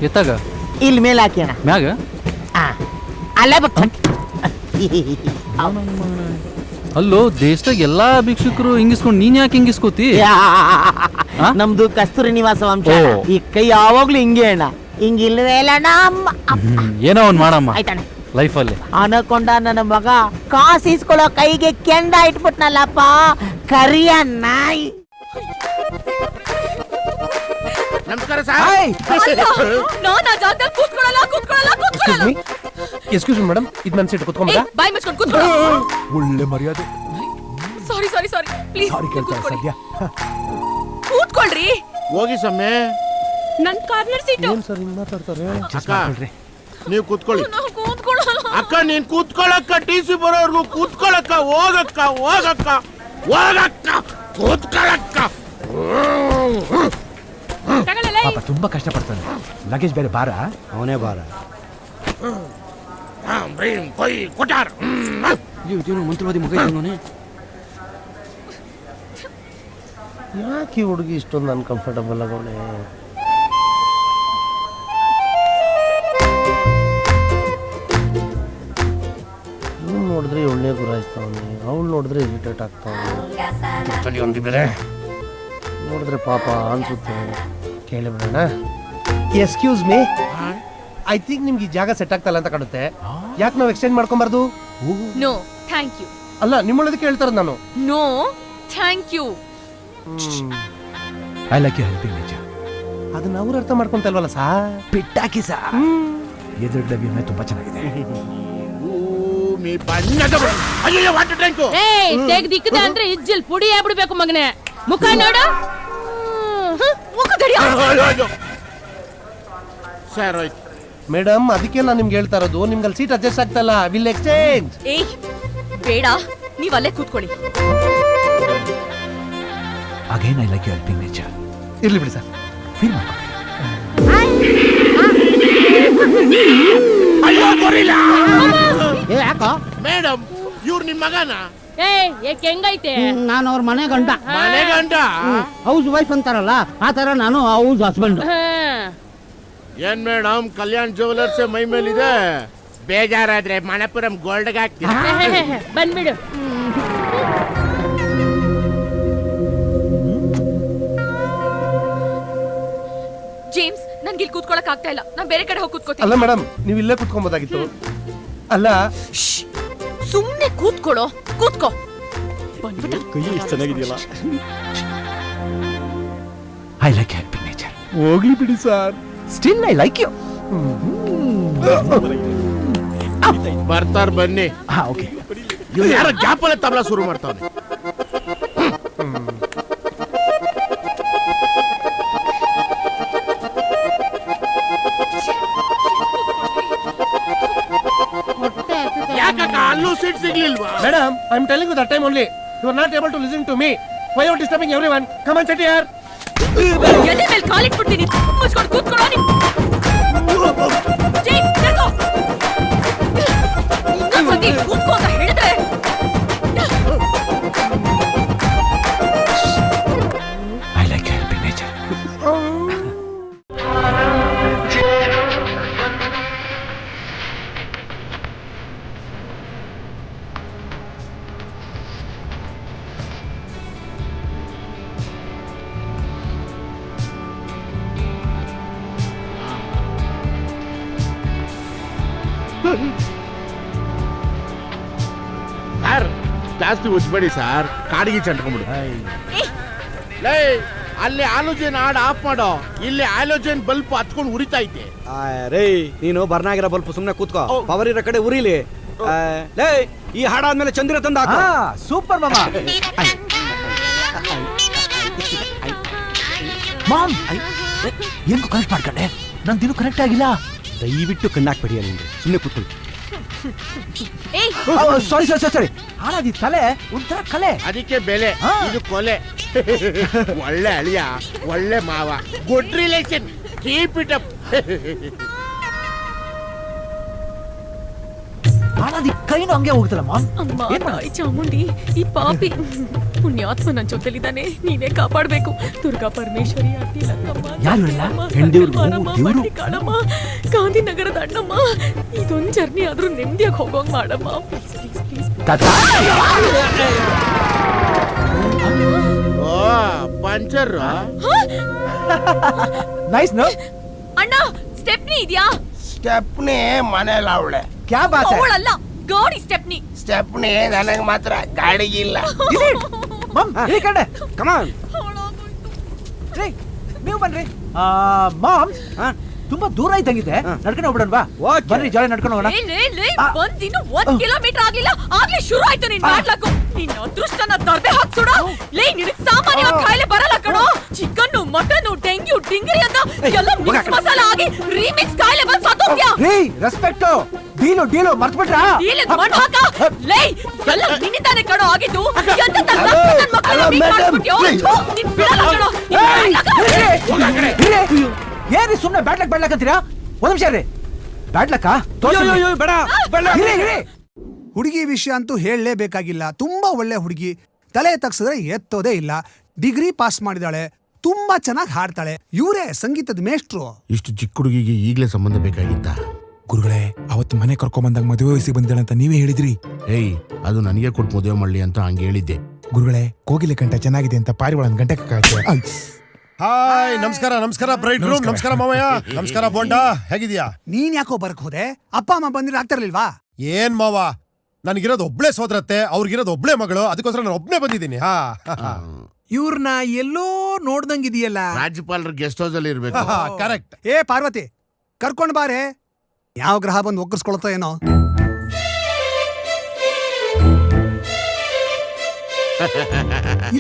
ಎತ್ತಾಗ ಇಲ್ಲಿ ಮೇಲೆ ಹಾಕಿ ಅಣ್ಣ. ಮ್ಯಾಗ ಅಲ್ಲೇ ಬಕ್ಕ. ಅಲ್ಲೋ, ದೇಶದಾಗ ಎಲ್ಲಾ ಭಿಕ್ಷುಕರು ಹಿಂಗಿಸ್ಕೊಂಡು ನೀನ್ ಯಾಕೆ ಹಿಂಗಿಸ್ಕೋತಿ? ನಮ್ದು ಕಸ್ತೂರಿ ನಿವಾಸ ವಂಶ. ಓ. ಈ ಕೈ ಯಾವಾಗ್ಲೂ ಹಿಂಗೆ ಅಣ್ಣ, ಹಿಂಗಿಲ್ವೇ ಇಲ್ಲ ಅಣ್ಣ. ಏನೋ ಒಂದ್ ಮಾಡಮ್ಮ ಆಯ್ತಣ್ಣ. ಲೈಫಲ್ಲಿ ಅನಕೊಂಡ ನನ್ನ ಮಗ ಕಾಸು ಇಸ್ಕೊಳ್ಳೋ ಕೈಗೆ ಕೆಂಡ ಇಟ್ಬಿಟ್ನಲ್ಲಪ್ಪ, ಕರಿಯ ನಾಯಿ. ನಮಸ್ಕಾರ ಸರ್. ನಾನು ಆ ಜಾಗದಲ್ಲಿ ಕೂತ್ಕೊಳ್ಳಲ್ಲ. ಎಕ್ಸ್ಕ್ಯೂಸ್ ಮಿ ಮೇಡಮ್, ಇದು ನನ್ನ ಸೀಟ್ ಕುತ್ಕೊಂಡ್ರಾ? ಬಾಯ್ ಮುಚ್ಕೊಂಡು ಕೂತ್ಕೊಳ್ಳೋ. ಒಳ್ಳೆ ಮರ್ಯಾದೆ. ಸಾರಿ ಪ್ಲೀಸ್ ಸಾರಿ ಕೇಳ್ತಾರೆ ಸದ್ಯ. ಕೂತ್ಕೊಳ್ರಿ. ಹೋಗಿ ಸೊಮ್ಮೆ. ನನ್ ಕಾರ್ನರ್ ಸೀಟು. ಸರ್ ಹಿಂಗ್ ಮಾತಾಡ್ತಾರೆ. ಅಕ್ಕ ನೀವು ಕೂತ್ಕೊಳ್ಳಿ. ನಾನು ಕೂತ್ಕೊಳ್ಳಲ್ಲ. ಅಕ್ಕ ನೀನ್ ಕೂತ್ಕೊಳ್ಳಕ್ಕ, TC ಬರೋರ್ಗು ಕೂತ್ಕೊಳ್ಳಕ್ಕ. ಹೋಗಕ್ಕ ಕೂತ್ಕೊಳ್ಳಕ್ಕ. ಪಾಪ ತುಂಬಾ ಕಷ್ಟಪಡ್ತಾನೆ. ಲಗೇಜ್ ಬೇರೆ ಭಾರ. ಅವನೇ ಭಾರ. ಮಂತ್ರವಾದಿ ಮಗ ಇದ್ದಾನೆ. ಯಾಕೆ ಹುಡುಗಿ ಇಷ್ಟೊಂದು ಅನ್ಕಂಫರ್ಟಬಲ್ ಆಗೋಳೆ? ಇವ್ನು ನೋಡಿದ್ರೆ ಒಳ್ಳೆ ಗುರಾಯಿಸ್ತಾವನೆ, ಅವಳು ನೋಡಿದ್ರೆ ಇರಿಟೇಟ್ ಆಗ್ತಾವನೆ. ಒಂದು ಬೇರೆ ನೋಡಿದ್ರೆ ಪಾಪ ಅನ್ಸುತ್ತೆ. ಕೇಳಿಬಿಡೋಣ. ಎಕ್ಸ್ಕ್ಯೂಸ್ ಮೀ, ಐ ಥಿಂಕ್ ನಿಮ್ಗೆ ಈ ಜಾಗ ಸೆಟ್ ಆಗ್ತಲ್ಲ ಅಂತ ಕಾಣುತ್ತೆ. ಯಾಕೆ ನಾವು ಎಕ್ಸ್ಚೇಂಜ್ ಮಾಡ್ಕೊಂಬಾರ್ದು? No thank you. ಅಲ್ಲ, ನಿಮ್ಮೊಳದಕ್ಕೆ ಹೇಳ್ತಾರ ನಾನು. No thank you. I like you helping nature. ಅದನ್ನ ಅವ್ರು ಅರ್ಥ ಮಾಡ್ಕೊಂತಲ್ವಲ್ಲ ಸಾ. ಪಿಟ್ಟಾಕಿ ಸಾ. ಎದುರುಗಡೆ ವ್ಯೂನೇ ತುಂಬಾ ಚೆನ್ನಾಗಿದೆ. ಭೂಮಿ ಬಣ್ಣದ ಅಯ್ಯೋ ವಾಟರ್ ಟ್ಯಾಂಕು. ಏಯ್ ತೆಗ್ದಿಕ್ಕದೆ ಅಂದ್ರೆ ಇಜ್ಜಲ್ ಪುಡಿ ಆಗ್ಬಿಡ್ಬೇಕು ಮಗನೇ. ಮುಖ ನೋಡು. ಮುಖ ತಡಿಯೋ. ಸರ್ ಆಯ್ತು ಮೇಡಮ್, ಅದಕ್ಕೆ ನಾನು ನಿಮ್ಗೆ ಹೇಳ್ತಾ ಇರೋದು, ನಿಮ್ಗೆ ಅಲ್ಲಿ ಸೀಟ್ ಅಡ್ಜಸ್ಟ್ ಆಗ್ತಲ್ಲ. Will exchange. ಏಯ್ ಬೇಡ, ನೀವ್ ಅಲ್ಲೇ ಕೂತ್ಕೊಳ್ಳಿ. Again I like you helping nature. ಇರ್ಲಿ ಬಿಡಿ ಸರ್, ಫೀಲ್ ಮಾಡ್ಕೊ. ಮೇಡಮ್, ಇವ್ರು ನಿಮ್ ಮಗನ? ಏಯ್ ಏಕ್ ಹೆಂಗೈತೆ? ನಾನು ಅವ್ರ ಮನೆ ಗಂಡ. ಮನೆ ಗಂಡ? ಹೌಸ್ ವೈಫ್ ಅಂತಾರಲ್ಲ, ಆ ತರ ನಾನು ಹೌಸ್ ಹಸ್ಬೆಂಡ್. ಏನ್ ಮೇಡಮ್, ಕಲ್ಯಾಣ್ ಜ್ಯುವೆಲರ್ಸ್ ಮೈ ಮೇಲಿದೆ. ಬೇಜಾರಾದ್ರೆ ಮಣಪುರಂ ಗೋಲ್ಡ್ ಹಾಕ್ತೀರಾ? ಬಂದ್ಬಿಡು. ಜೇಮ್ಸ್, ನನ್ಗೆ ಇಲ್ಲಿ ಕೂತ್ಕೊಳಕ್ ಆಗ್ತಾ ಇಲ್ಲ. ನಾನ್ ಬೇರೆ ಕಡೆ ಹೋಗಿ ಕೂತ್ಕೋತೀನಿ. ಅಲ್ಲ ಮೇಡಮ್, ನೀವು ಇಲ್ಲೇ ಕೂತ್ಕೊಬೋದಾಗಿತ್ತು. ಅಲ್ಲ, ಸುಮ್ನೆ ಕೂತ್ಕೊಳ್ಳೋ. ಕೂತ್ಕೋ. ಕೈ ಎಷ್ಟು ಚೆನ್ನಾಗಿದೆಯಲ್ಲ. I like helping nature. ಹೋಗ್ಲಿ ಬಿಡಿ sir, still I like you. ಬರ್ತಾರ ಬನ್ನಿ. ಓಕೆ. ಇವ್ರು ಯಾರೋ ಗ್ಯಾಪಲ್ಲೇ ತಬಲಾ ಶುರು ಮಾಡ್ತಾವ್ನೆ. ಯಾಕಕ್ಕ ಅಲ್ಲೂ ಸೀಟ್ ಸಿಗ್ಲಿಲ್ವಾ? Madam, I am telling you that time only. You are not able to listen to me. Why are disturbing everyone? Come on sit here. ಎದೆ ಮೇಲೆ ಕಾಲಿಟ್ಬಿಡ್ತೀನಿ ಮುಚ್ಕೊಂಡು ಕೂತ್ಕೊಳ್ಳೋ ನೀನು. ಜೈ, ಎದ್ದು. ಇನ್ನೊಂದ್ಸತಿ ಕೂತ್ಕೋ ಅಂತ ಹೇಳಿದ್ರೆ I like helping nature. Sir ಜಾಸ್ತಿ ಉಜ್ಬೇಡಿ ಸರ್, ಕಾಡಿಗೆ ಚಂಡ್ಕೊಂಡ್ಬಿಡು. ಲೇ, ಅಲ್ಲಿ ಆಲೋಜನ್ ಹಾಡ್ ಆಫ್ ಮಾಡೋ, ಇಲ್ಲಿ ಆಲೋಜನ್ ಬಲ್ಪ್ ಹತ್ಕೊಂಡು ಉರಿತಾ ಐತೆ. ರೇ ನೀನು ಬರ್ನಾಗಿರೋ ಬಲ್ಪ್ ಸುಮ್ನೆ ಕೂತ್ಕೋ, ಪವರ್ ಇರೋ ಕಡೆ ಉರಿಲಿ. ಲೇ ಈ ಹಾಡಾದ್ಮೇಲೆ ಚಂದಿರ ತಂದ ಸೂಪರ್ ಮಾಮ. ಮಾಮ್, ಏನು ಕನೆಕ್ಟ್ ಮಾಡ್ಕೊಂಡೆ? ನಂದಿನ್ನೂ ಕನೆಕ್ಟ್ ಆಗಿಲ್ಲ. ದಯವಿಟ್ಟು ಕಣ್ಣಾಕ್ಬೇಡಿ ನಿಂಗೆ, ಸುಮ್ಮನೆ ಕೂತ್ಕೊಳ್ಳಿ. ಸಾರಿ ಹಾಳಾದಿ ತಲೆ ಒಂಥರ ಕಲೆ, ಅದಕ್ಕೆ ಬೆಲೆ. ಇದು ಕೊಲೆ. ಒಳ್ಳೆ ಅಳಿಯ, ಒಳ್ಳೆ ಮಾವ, good relation, keep it up. ಹಾಳಾದಿ ಕೈನು ಹಂಗೆ ಹೋಗ್ತಲ್ಲ ಮಾಮ್. ಅಮ್ಮ ತಾಯಿ ಚಾಮುಂಡಿ, ಈ ಪಾಪಿ ಪುಣ್ಯಾತ್ಮ ನನ್ನ ಜೊತೆಲಿದ್ದಾನೆ, ನೀನೇ ಕಾಪಾಡ್ಬೇಕು. ದುರ್ಗಾ ಪರಮೇಶ್ವರಿ, ಅತ್ತಿ ಲಕ್ಕಮ್ಮ, ಕಾಳಮ್ಮ, ಗಾಂಧಿನಗರದ ಅಣ್ಣಮ್ಮ, ಇದೊಂದು ಜರ್ನಿ ಆದ್ರೂ ನೆಮ್ಮದಿಯಾಗಿ ಹೋಗೋಂಗ್ ಮಾಡಮ್ಮ. Puncture nice. ನೋ ಅಣ್ಣ, ಸ್ಟೆಪ್ನಿ ಇದೆಯಾ? ಸ್ಟೆಪ್ನಿ ಮನೇಲಿ ಅವಳೆ. ಕ್ಯಾ ಬಾತ್ ಹೈ? ಅವಳಲ್ಲ, ಗಾಡಿ ಸ್ಟೆಪ್ನಿ. ಸ್ಟೆಪ್ನಿ ನನಗೆ ಮಾತ್ರ ಗಾಡಿಗಿಲ್ಲ. ಮಾಮ್ ಇಲ್ಲಿ ಕಡೆ ಕಮಾನ್. ನೀವು ಬನ್ರಿ. ಮಾಮ್ ತುಂಬಾ ದೂರ ಇದ್ದಂಗಿದೆ, ನಡ್ಕೊಂಡು ಹೋಗ್ಬಿಡೋಣ. ಬನ್ನಿ, ಜಾಲಿ ನಡ್ಕೊಂಡು ಹೋಗೋಣ. ಬಂದಿನ್ನು 1 ಕಿಲೋಮೀಟರ್ ಆಗ್ಲಿಲ್ಲ, ಆಗ್ಲೇ ಶುರು ಆಯ್ತು ನೀನ್ ಮಾಡ್ಲಕ್ಕು. ನಿನ್ನ ಅದೃಷ್ಟನ ದರ್ಬೆ ಹಾಕ್ ಸುಡ. ಲೇ, ನಿನಗೆ ಸಾಮಾನ್ಯವಾಗಿ ಕಾಯಿಲೆ ಬರಲ್ಲ ಕಣೋ. ಚಿಕನ್, ಮಟನ್, ಡೆಂಗ್ಯೂ, ಡಿಂಗರಿ ಅಂತ ಎಲ್ಲ ಮಿಕ್ಸ್ ಮಸಾಲ ಆಗಿ ರೀಮಿಕ್ಸ್ ಕಾಯಿಲೆ ಬಂದು ಸತ್ತೋಗ್ತೀಯಾ. ರೀ ರೆಸ್ಪೆಕ್ಟ್, ಡೀಲು ಮರ್ತ್ಬಿಟ್ರಾ? ಡೀಲ್ ಮಣ್ಣು ಹಾಕ. ಲೇ, ಎಲ್ಲ ನಿನ್ನಿಂದಾನೆ ಕಣೋ ಆಗಿದ್ದು. ಎಂತ ನನ್ನ ಮಕ್ಕಳನ್ನ ಮೀಟ್ ಮಾಡ್ಬಿಟ್ಯೋ? ನೀನ್ ಬಿಡಲ್ಲ ಕಣೋ. ಏನ್ರಿ ಸುಮ್ನೆ ಬ್ಯಾಡ್ಲಕ್ ಅಂತೀರಾ? ಒಂದ್ ನಿಮಿಷ ರೀ, ಬ್ಯಾಡ್ಲಕ್ಕ ಹುಡುಗಿ ವಿಷಯ ಅಂತೂ ಹೇಳಲೇಬೇಕಾಗಿಲ್ಲ. ತುಂಬಾ ಒಳ್ಳೆ ಹುಡುಗಿ, ತಲೆ ತಗ್ಸಿದ್ರೆ ಎತ್ತೋದೇ ಇಲ್ಲ. ಡಿಗ್ರಿ ಪಾಸ್ ಮಾಡಿದಾಳೆ, ತುಂಬಾ ಚೆನ್ನಾಗಿ ಹಾಡ್ತಾಳೆ. ಇವರೇ ಸಂಗೀತದ ಮೇಷ್ಟ್ರು. ಇಷ್ಟು ಚಿಕ್ಕ ಹುಡುಗಿಗೆ ಈಗಲೇ ಸಂಬಂಧ ಬೇಕಾಗಿತ್ತ? ಗುರುಗಳೇ, ಅವತ್ತು ಮನೆ ಕರ್ಕೊಂಬಂದಾಗ ಮದುವೆ ವಯಸ್ಸಿಗೆ ಬಂದಿದ್ದಾಳೆ ಅಂತ ನೀವೇ ಹೇಳಿದ್ರಿ. ಏಯ್, ಅದು ನನಗೆ ಕೊಟ್ಟು ಮದುವೆ ಮಾಡ್ಲಿ ಅಂತ ಹಂಗೆ ಹೇಳಿದ್ದೆ. ಗುರುಗಳೇ, ಕೋಗಿಲೆ ಕಂಠ ಚೆನ್ನಾಗಿದೆ ಅಂತ ಪಾರಿವಾಳ ಗಂಟೆ ಹಾಯ್, ನಮಸ್ಕಾರ ಬ್ರೈಡ್ ರೂಮ್. ನಮಸ್ಕಾರ ಮಾವಯ್ಯ. ನಮಸ್ಕಾರ ಬೋಂಡಾ, ಹೇಗಿದ್ಯಾ? ನೀನ್ ಯಾಕೋ ಬರಕ್ ಹೋದೆ? ಅಪ್ಪ ಅಮ್ಮ ಬಂದಿರ ಆಗ್ತಿರ್ಲಿಲ್ವಾ? ಏನ್ ಮಾವ, ನನಗಿರೋದು ಒಬ್ಳೆ ಸೋದರತ್ತೆ, ಅವ್ರಿಗಿರೋದು ಒಬ್ಳೆ ಮಗಳು, ಅದಕ್ಕೋಸ್ಕರ ನಾನು ಒಬ್ನೇ ಬಂದಿದ್ದೀನಿ. ಇವ್ರನ್ನ ಎಲ್ಲೋ ನೋಡ್ದಂಗಿದೆಯಲ್ಲ. ರಾಜ್ಯಪಾಲರ ಗೆಸ್ಟ್ ಹೌಸ್ ಅಲ್ಲಿ ಇರ್ಬೇಕು. ಕರೆಕ್ಟ್. ಏ ಪಾರ್ವತಿ, ಕರ್ಕೊಂಡ್ ಬಾರೆ. ಯಾವ ಗ್ರಹ ಬಂದು ಒಕ್ಕರ್ಸ್ಕೊಳ್ತಾ ಏನೋ.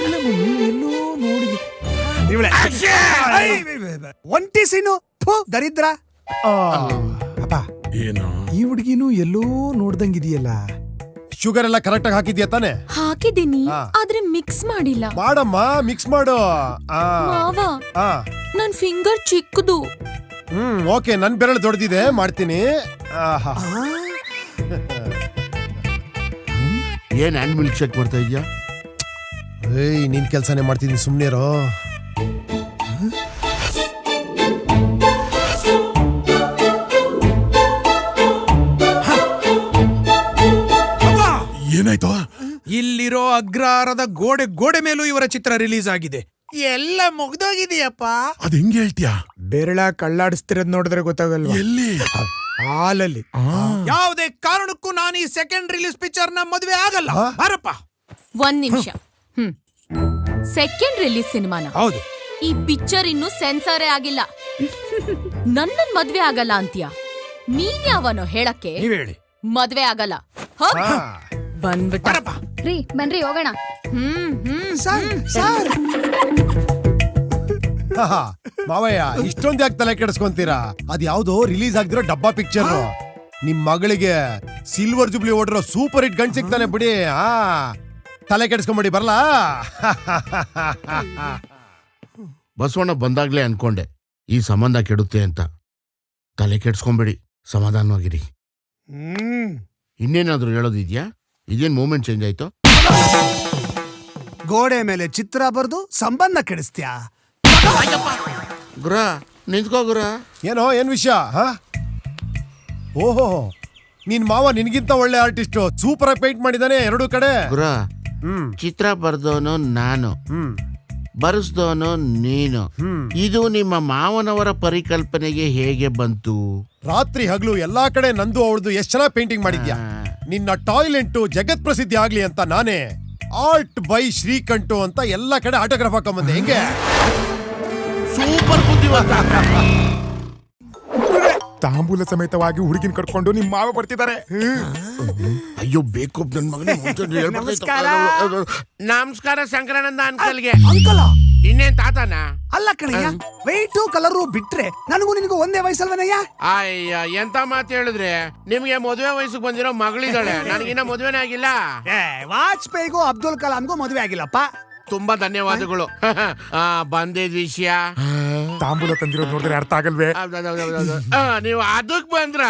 ಇಲ್ಲ ಮಮ್ಮಿ, ಎಲ್ಲೋ ನೋಡಿದೆ. ಒಂಟಿ ಸೀನು, ದರಿದ್ರ. ಅಪ್ಪ, ಏನು ಈ ಹುಡುಗಿನೂ ಎಲ್ಲೋ ನೋಡ್ದಂಗಿದೆಯಲ್ಲ. ಶುಗರ್ ಎಲ್ಲ ಕರೆಕ್ಟ್ ಆಗಿ ಹಾಕಿದ್ಯಾ ತಾನೆ? ಹಾಕಿದ್ದೀನಿ, ಆದ್ರೆ ಮಿಕ್ಸ್ ಮಾಡಿಲ್ಲ. ಮಾಡಮ್ಮ, ಮಿಕ್ಸ್ ಮಾಡು. ಮಾವ, ನನ್ ಫಿಂಗರ್ ಚಿಕ್ಕದು. ಓಕೆ, ನನ್ ಬೆರಳು ದೊಡ್ಡದಿದೆ, ಮಾಡ್ತೀನಿ. ಏನ್ ಹ್ಯಾಂಡ್ ಮಿಲ್ಕ್ ಶೇಕ್ ಮಾಡ್ತಾ ಇದ್ಯಾ? ಏಯ್, ನೀನ್ ಕೆಲ್ಸನೇ ಮಾಡ್ತಿದ್ದೀನಿ, ಸುಮ್ನೆರೋ. ಏನಾಯ್ತು? ಇಲ್ಲಿರೋ ಅಗ್ರಹಾರದ ಗೋಡೆ ಮೇಲೂ ಇವರ ಚಿತ್ರ ರಿಲೀಸ್ ಆಗಿದೆ. ಎಲ್ಲ ಮುಗ್ದೋಗಿದೆಯಪ್ಪ. ಅದ್ ಹೆಂಗ್ ಹೇಳ್ತೀಯಾ? ಬೆರಳ ಕಳ್ಳಾಡಿಸ್ತಿರೋದ್ ನೋಡಿದ್ರೆ ಗೊತ್ತಾಗಲ್ವಾ? ಎಲ್ಲಿ? ಹಾಲಲ್ಲಿ. ಯಾವುದೇ ಕಾರಣಕ್ಕೂ ನಾನು ಈ ಸೆಕೆಂಡ್ ರಿಲೀಸ್ ಪಿಕ್ಚರ್ ನ ಮದುವೆ ಆಗಲ್ಲ. ಬಾರಪ್ಪ. 1 ನಿಮಿಷ. ಸೆಕೆಂಡ್ ರಿಲೀಸ್ ಸಿನಿಮಾನ? ಹೌದು. ಈ ಪಿಕ್ಚರ್ ಇನ್ನು ಸೆನ್ಸಾರೇ ಆಗಿಲ್ಲ. ನನ್ನ ಮದ್ವೆ ಆಗಲ್ಲ ಅಂತೀಯ? ನೀನ್ ಯಾವನೋ ಹೇಳಕ್ಕೆ? ನೀವ್ ಹೇಳಿ. ಮದ್ವೆ ಆಗಲ್ಲ. ಬಂದ್ಬಿಟ್ಟ. ರೀ ಬನ್ರಿ ಹೋಗೋಣ. ಮಾವಯ್ಯ, ಇಷ್ಟೊಂದು ಯಾಕೆ ತಲೆ ಕೆಡಿಸ್ಕೊಂತೀರಾ? ಅದ್ ಯಾವ್ದೋ ರಿಲೀಸ್ ಆಗಿರೋ ಡಬ್ಬಾ ಪಿಕ್ಚರ್. ನಿಮ್ ಮಗಳಿಗೆ ಸಿಲ್ವರ್ ಜುಬ್ಲಿ ಓಡಿರೋ ಸೂಪರ್ ಹಿಟ್ ಗಂಡ್ ಸಿಗ್ತಾನೆ ಬಿಡಿ. ತಲೆ ಕೆಡಿಸ್ಕೊಂಬಿಡಿ, ಬರ್ಲಾ? ಬಸವಣ್ಣ ಬಂದಾಗ್ಲೇ ಅನ್ಕೊಂಡೆ ಈ ಸಂಬಂಧ ಕೆಡುತ್ತೆ ಅಂತ. ತಲೆ ಕೆಡ್ಸ್ಕೊಂಬೇಡಿ, ಸಮಾಧಾನವಾಗಿರಿ. ಇನ್ನೇನಾದ್ರೂ ಹೇಳೋದಿದ್ಯಾ? ಇದೇನ್ ಮೂಮೆಂಟ್ ಚೇಂಜ್ ಆಯ್ತು? ಗೋಡೆ ಮೇಲೆ ಚಿತ್ರ ಬರ್ದು ಸಂಬಂಧ ಕೆಡಿಸ್ತ್ಯಾ? ಗುರ ನಿಂತ್ಕೋ ಗುರ. ಏನೋ ಏನ್ ವಿಷಯ? ಓಹೋ, ನಿನ್ ಮಾವ ನಿನ್ಗಿಂತ ಒಳ್ಳೆ ಆರ್ಟಿಸ್ಟ್, ಸೂಪರ್ ಆಗಿ ಪೇಂಟ್ ಮಾಡಿದಾನೆ ಎರಡು ಕಡೆ. ಗುರ, ಚಿತ್ರ ಬರ್ದವನು ನಾನು, ಬರೆಸ್ದವನು ನೀನು. ಇದು ನಿಮ್ಮ ಮಾವನವರ ಪರಿಕಲ್ಪನೆಗೆ ಹೇಗೆ ಬಂತು? ರಾತ್ರಿ ಹಗಲು ಎಲ್ಲಾ ಕಡೆ ನಂದು ಅವಳದು ಎಷ್ಟ್ ಚೆನ್ನಾಗಿ ಪೇಂಟಿಂಗ್ ಮಾಡಿದ್ಯಾ. ನಿನ್ನ ಟಾಯ್ಲೆಂಟ್ ಜಗತ್ ಪ್ರಸಿದ್ಧಿ ಆಗ್ಲಿ ಅಂತ ನಾನೇ ಆರ್ಟ್ ಬೈ ಶ್ರೀಕಂಠು ಅಂತ ಎಲ್ಲಾ ಕಡೆ ಆಟೋಗ್ರಾಫ್ ಹಾಕೊಂಬಂದೆ. ಹೆಂಗೆ? ಸೂಪರ್ ಬುದ್ಧಿವಂತ. ತಾಂಬೂಲ ಸಮೇತವಾಗಿ ಹುಡುಗಿನ ಕಟ್ಕೊಂಡು ನಿಮ್ಮ ಮಾವ ಬರ್ತಿದ್ದಾರೆ. ಅಯ್ಯೋ ಬೇಕು ನನ್ ಮಗನೇ. ನಮಸ್ಕಾರ ಸಂಕ್ರಾನಂದ ಅಂಕಲ್ಗೆ. ಅಂಕಲ? ಇನ್ನೇನ್ ತಾತನ? ಅಲ್ಲ ಕಣಯ್ಯ, ವೈಟು ಕಲರು ಬಿಟ್ರೆ ನನಗೂ ನಿನಗೂ ಒಂದೇ ವಯಸ್ಸಲ್ವನಯ್ಯ? ಅಯ್ಯ ಎಂತ ಮಾತು ಹೇಳಿದ್ರೆ, ನಿಮ್ಗೆ ಮದುವೆ ವಯಸ್ಸಿಗೆ ಬಂದಿರೋ ಮಗಳಿದ್ದಾಳೆ, ನನಗಿನ್ನ ಮದುವೆನೇ ಆಗಿಲ್ಲ. ವಾಜಪೇಯಿಗೂ ಅಬ್ದುಲ್ ಕಲಾಂಗೂ ಮದುವೆ ಆಗಿಲ್ಲಪ್ಪ. ತುಂಬಾ ಧನ್ಯವಾದಗಳು. ಬಂದಿದ್ ವಿಷಯ ತಾಂಬೂಲ ತಂದಿರೋದು ನೋಡಿದ್ರೆ ಅರ್ಥ ಆಗಲ್ವೇ? ನೀವು ಅದಕ್ ಬಂದ್ರ?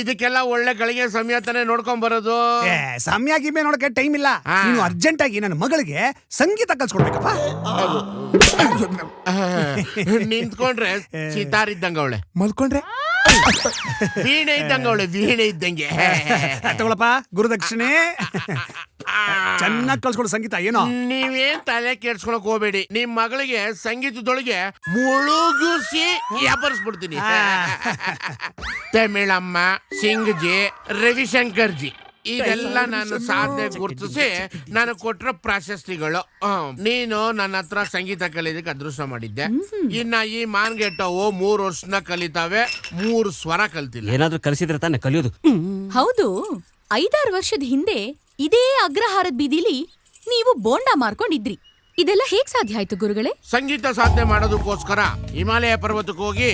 ಇದಕ್ಕೆಲ್ಲ ಒಳ್ಳೆ ಗಳಿಗೆ ಸಮಯ ತಾನೇ ನೋಡ್ಕೊಂಡ್ ಬರೋದು. ಸಮಯ ಗಿಮ್ಮೆ ನೋಡಕ್ಕೆ ಟೈಮ್ ಇಲ್ಲ. ನೀನು ಅರ್ಜೆಂಟ್ ಆಗಿ ನನ್ನ ಮಗಳಿಗೆ ಸಂಗೀತ ಕಲ್ಸ್ಕೊಡ್ಬೇಕಪ್ಪ. ನಿಂತ್ಕೊಂಡ್ರೆ ಸಿತಾರ್ ಇದ್ದಂಗ ಅವಳೆ, ಮಲ್ಕೊಂಡ್ರೆ ವೀಣೆ ಇದ್ದಂಗ ಅವಳೆ, ವೀಣೆ ಇದ್ದಂಗೆ. ತಗೊಳಪ್ಪ ಗುರುದಕ್ಷಿಣೆ. ಚೆನ್ನಾಗಿ ಕಲ್ಸ್ಕೊಡು ಸಂಗೀತ. ಏನೋ ನೀವೇನ್ ತಲೆ ಕೆಡ್ಸ್ಕೊಳಕ್ ಹೋಗ್ಬೇಡಿ, ನಿಮ್ ಮಗಳಿಗೆ ಸಂಗೀತದೊಳಗೆ ಮುಳುಗಿಸಿ ವ್ಯಾಪರಿಸ್ಬಿಡ್ತೀನಿ. ತಮಿಳಮ್ಮ, ಸಿಂಗ್ಜಿ, ರವಿಶಂಕರ್ಜಿ ಇದೆಲ್ಲ ನಾನು ಸಾಧನೆ ಗುರುತಿಸಿ ನಾನು ಕೊಟ್ಟಿರೋ ಪ್ರಾಶಸ್ತಿಗಳು. ನೀನು ನನ್ನ ಹತ್ರ ಸಂಗೀತ ಕಲಿಯೋದಕ್ಕೆ ಅದೃಷ್ಟ ಮಾಡಿದ್ದೆ. ಇನ್ನ ಈ ಮಾನ್ಗೆಟ್ಟವು 3 ವರ್ಷನ ಕಲಿತಾವೆ, 3 ಸ್ವರ ಕಲ್ತಿಲ್ಲ. ಏನಾದ್ರೂ ಕಲಿಸಿದ್ರೆ ತಾನೆ ಕಲಿಯೋದು. ಹೌದು, 5-6 ವರ್ಷದ ಹಿಂದೆ ಇದೇ ಅಗ್ರಹಾರದ ಬೀದಿಲಿ ನೀವು ಬೋಂಡ ಮಾರ್ಕೊಂಡಿದ್ರಿ. ಇದೆಲ್ಲ ಹೇಗ್ ಸಾಧ್ಯ ಆಯ್ತು ಗುರುಗಳೇ? ಸಂಗೀತ ಸಾಧನೆ ಮಾಡೋದಕ್ಕೋಸ್ಕರ ಹಿಮಾಲಯ ಪರ್ವತಕ್ಕೆ ಹೋಗಿ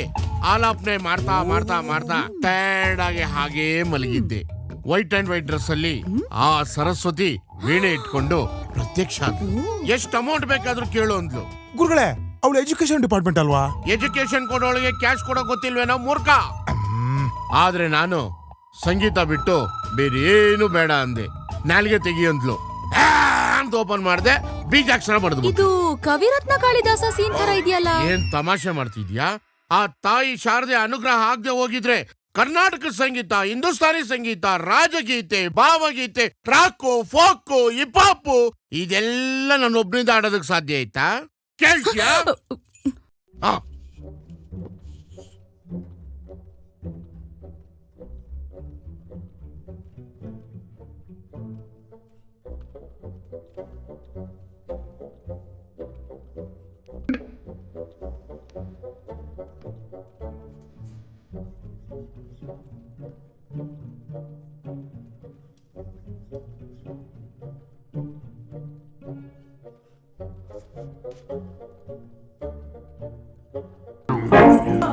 ಆಲಾಪನೆ ಮಾಡ್ತಾ ಮಾಡ್ತಾ ಮಾಡ್ತಾ ಟೈರ್ಡ್ ಆಗಿ ಹಾಗೇ ಮಲಗಿದ್ದೆ. ವೈಟ್ ಅಂಡ್ ವೈಟ್ ಡ್ರೆಸ್ ಅಲ್ಲಿ ಆ ಸರಸ್ವತಿ ವೀಣೆ ಇಟ್ಕೊಂಡು ಪ್ರತ್ಯಕ್ಷ ಎಷ್ಟು ಅಮೌಂಟ್ ಬೇಕಾದ್ರೂ ಕೇಳು ಅಂದ್ಲು. ಗುರುಗಳೇ, ಅವಳು ಎಜುಕೇಶನ್ ಡಿಪಾರ್ಟ್ಮೆಂಟ್ ಅಲ್ವಾ? ಎಜುಕೇಶನ್ ಕೊಡೋಳಿಗೆ ಕ್ಯಾಶ್ ಕೊಡೋ ಗೊತ್ತಿಲ್ವೇನೋ ಮೂರ್ಖ. ಆದ್ರೆ ನಾನು ಸಂಗೀತ ಬಿಟ್ಟು ಬೇರೆ ಏನು ಬೇಡ ಅಂದೆ. ನಾಲ್ಗೆ ತೆಗಿಯಂದ್ಲು ಅಂತ ಓಪನ್ ಮಾಡ್ದೆ, ಬೀಜಾಕ್ಷರ ಬರೆದು. ಇದು ಕವಿರತ್ನ ಕಾಳಿದಾಸ ಸೀನ್ ತರ ಇದೆಯಲ್ಲ. ಏನ್ ತಮಾಷೆ ಮಾಡ್ತಿದ್ಯಾ? ಆ ತಾಯಿ ಶಾರದೆ ಅನುಗ್ರಹ ಆಗದೆ ಹೋಗಿದ್ರೆ ಕರ್ನಾಟಕ ಸಂಗೀತ, ಹಿಂದೂಸ್ತಾನಿ ಸಂಗೀತ, ರಾಜಗೀತೆ, ಭಾವಗೀತೆ, ರಾಕು, ಫೋಕು, ಹಿಪಾಪು ಇದೆಲ್ಲ ನನ್ನ ಒಬ್ಬನಿಂದ ಆಡೋದಕ್ಕೆ ಸಾಧ್ಯ ಆಯ್ತಾ? ಕೇಳ್ತೀಯಾ?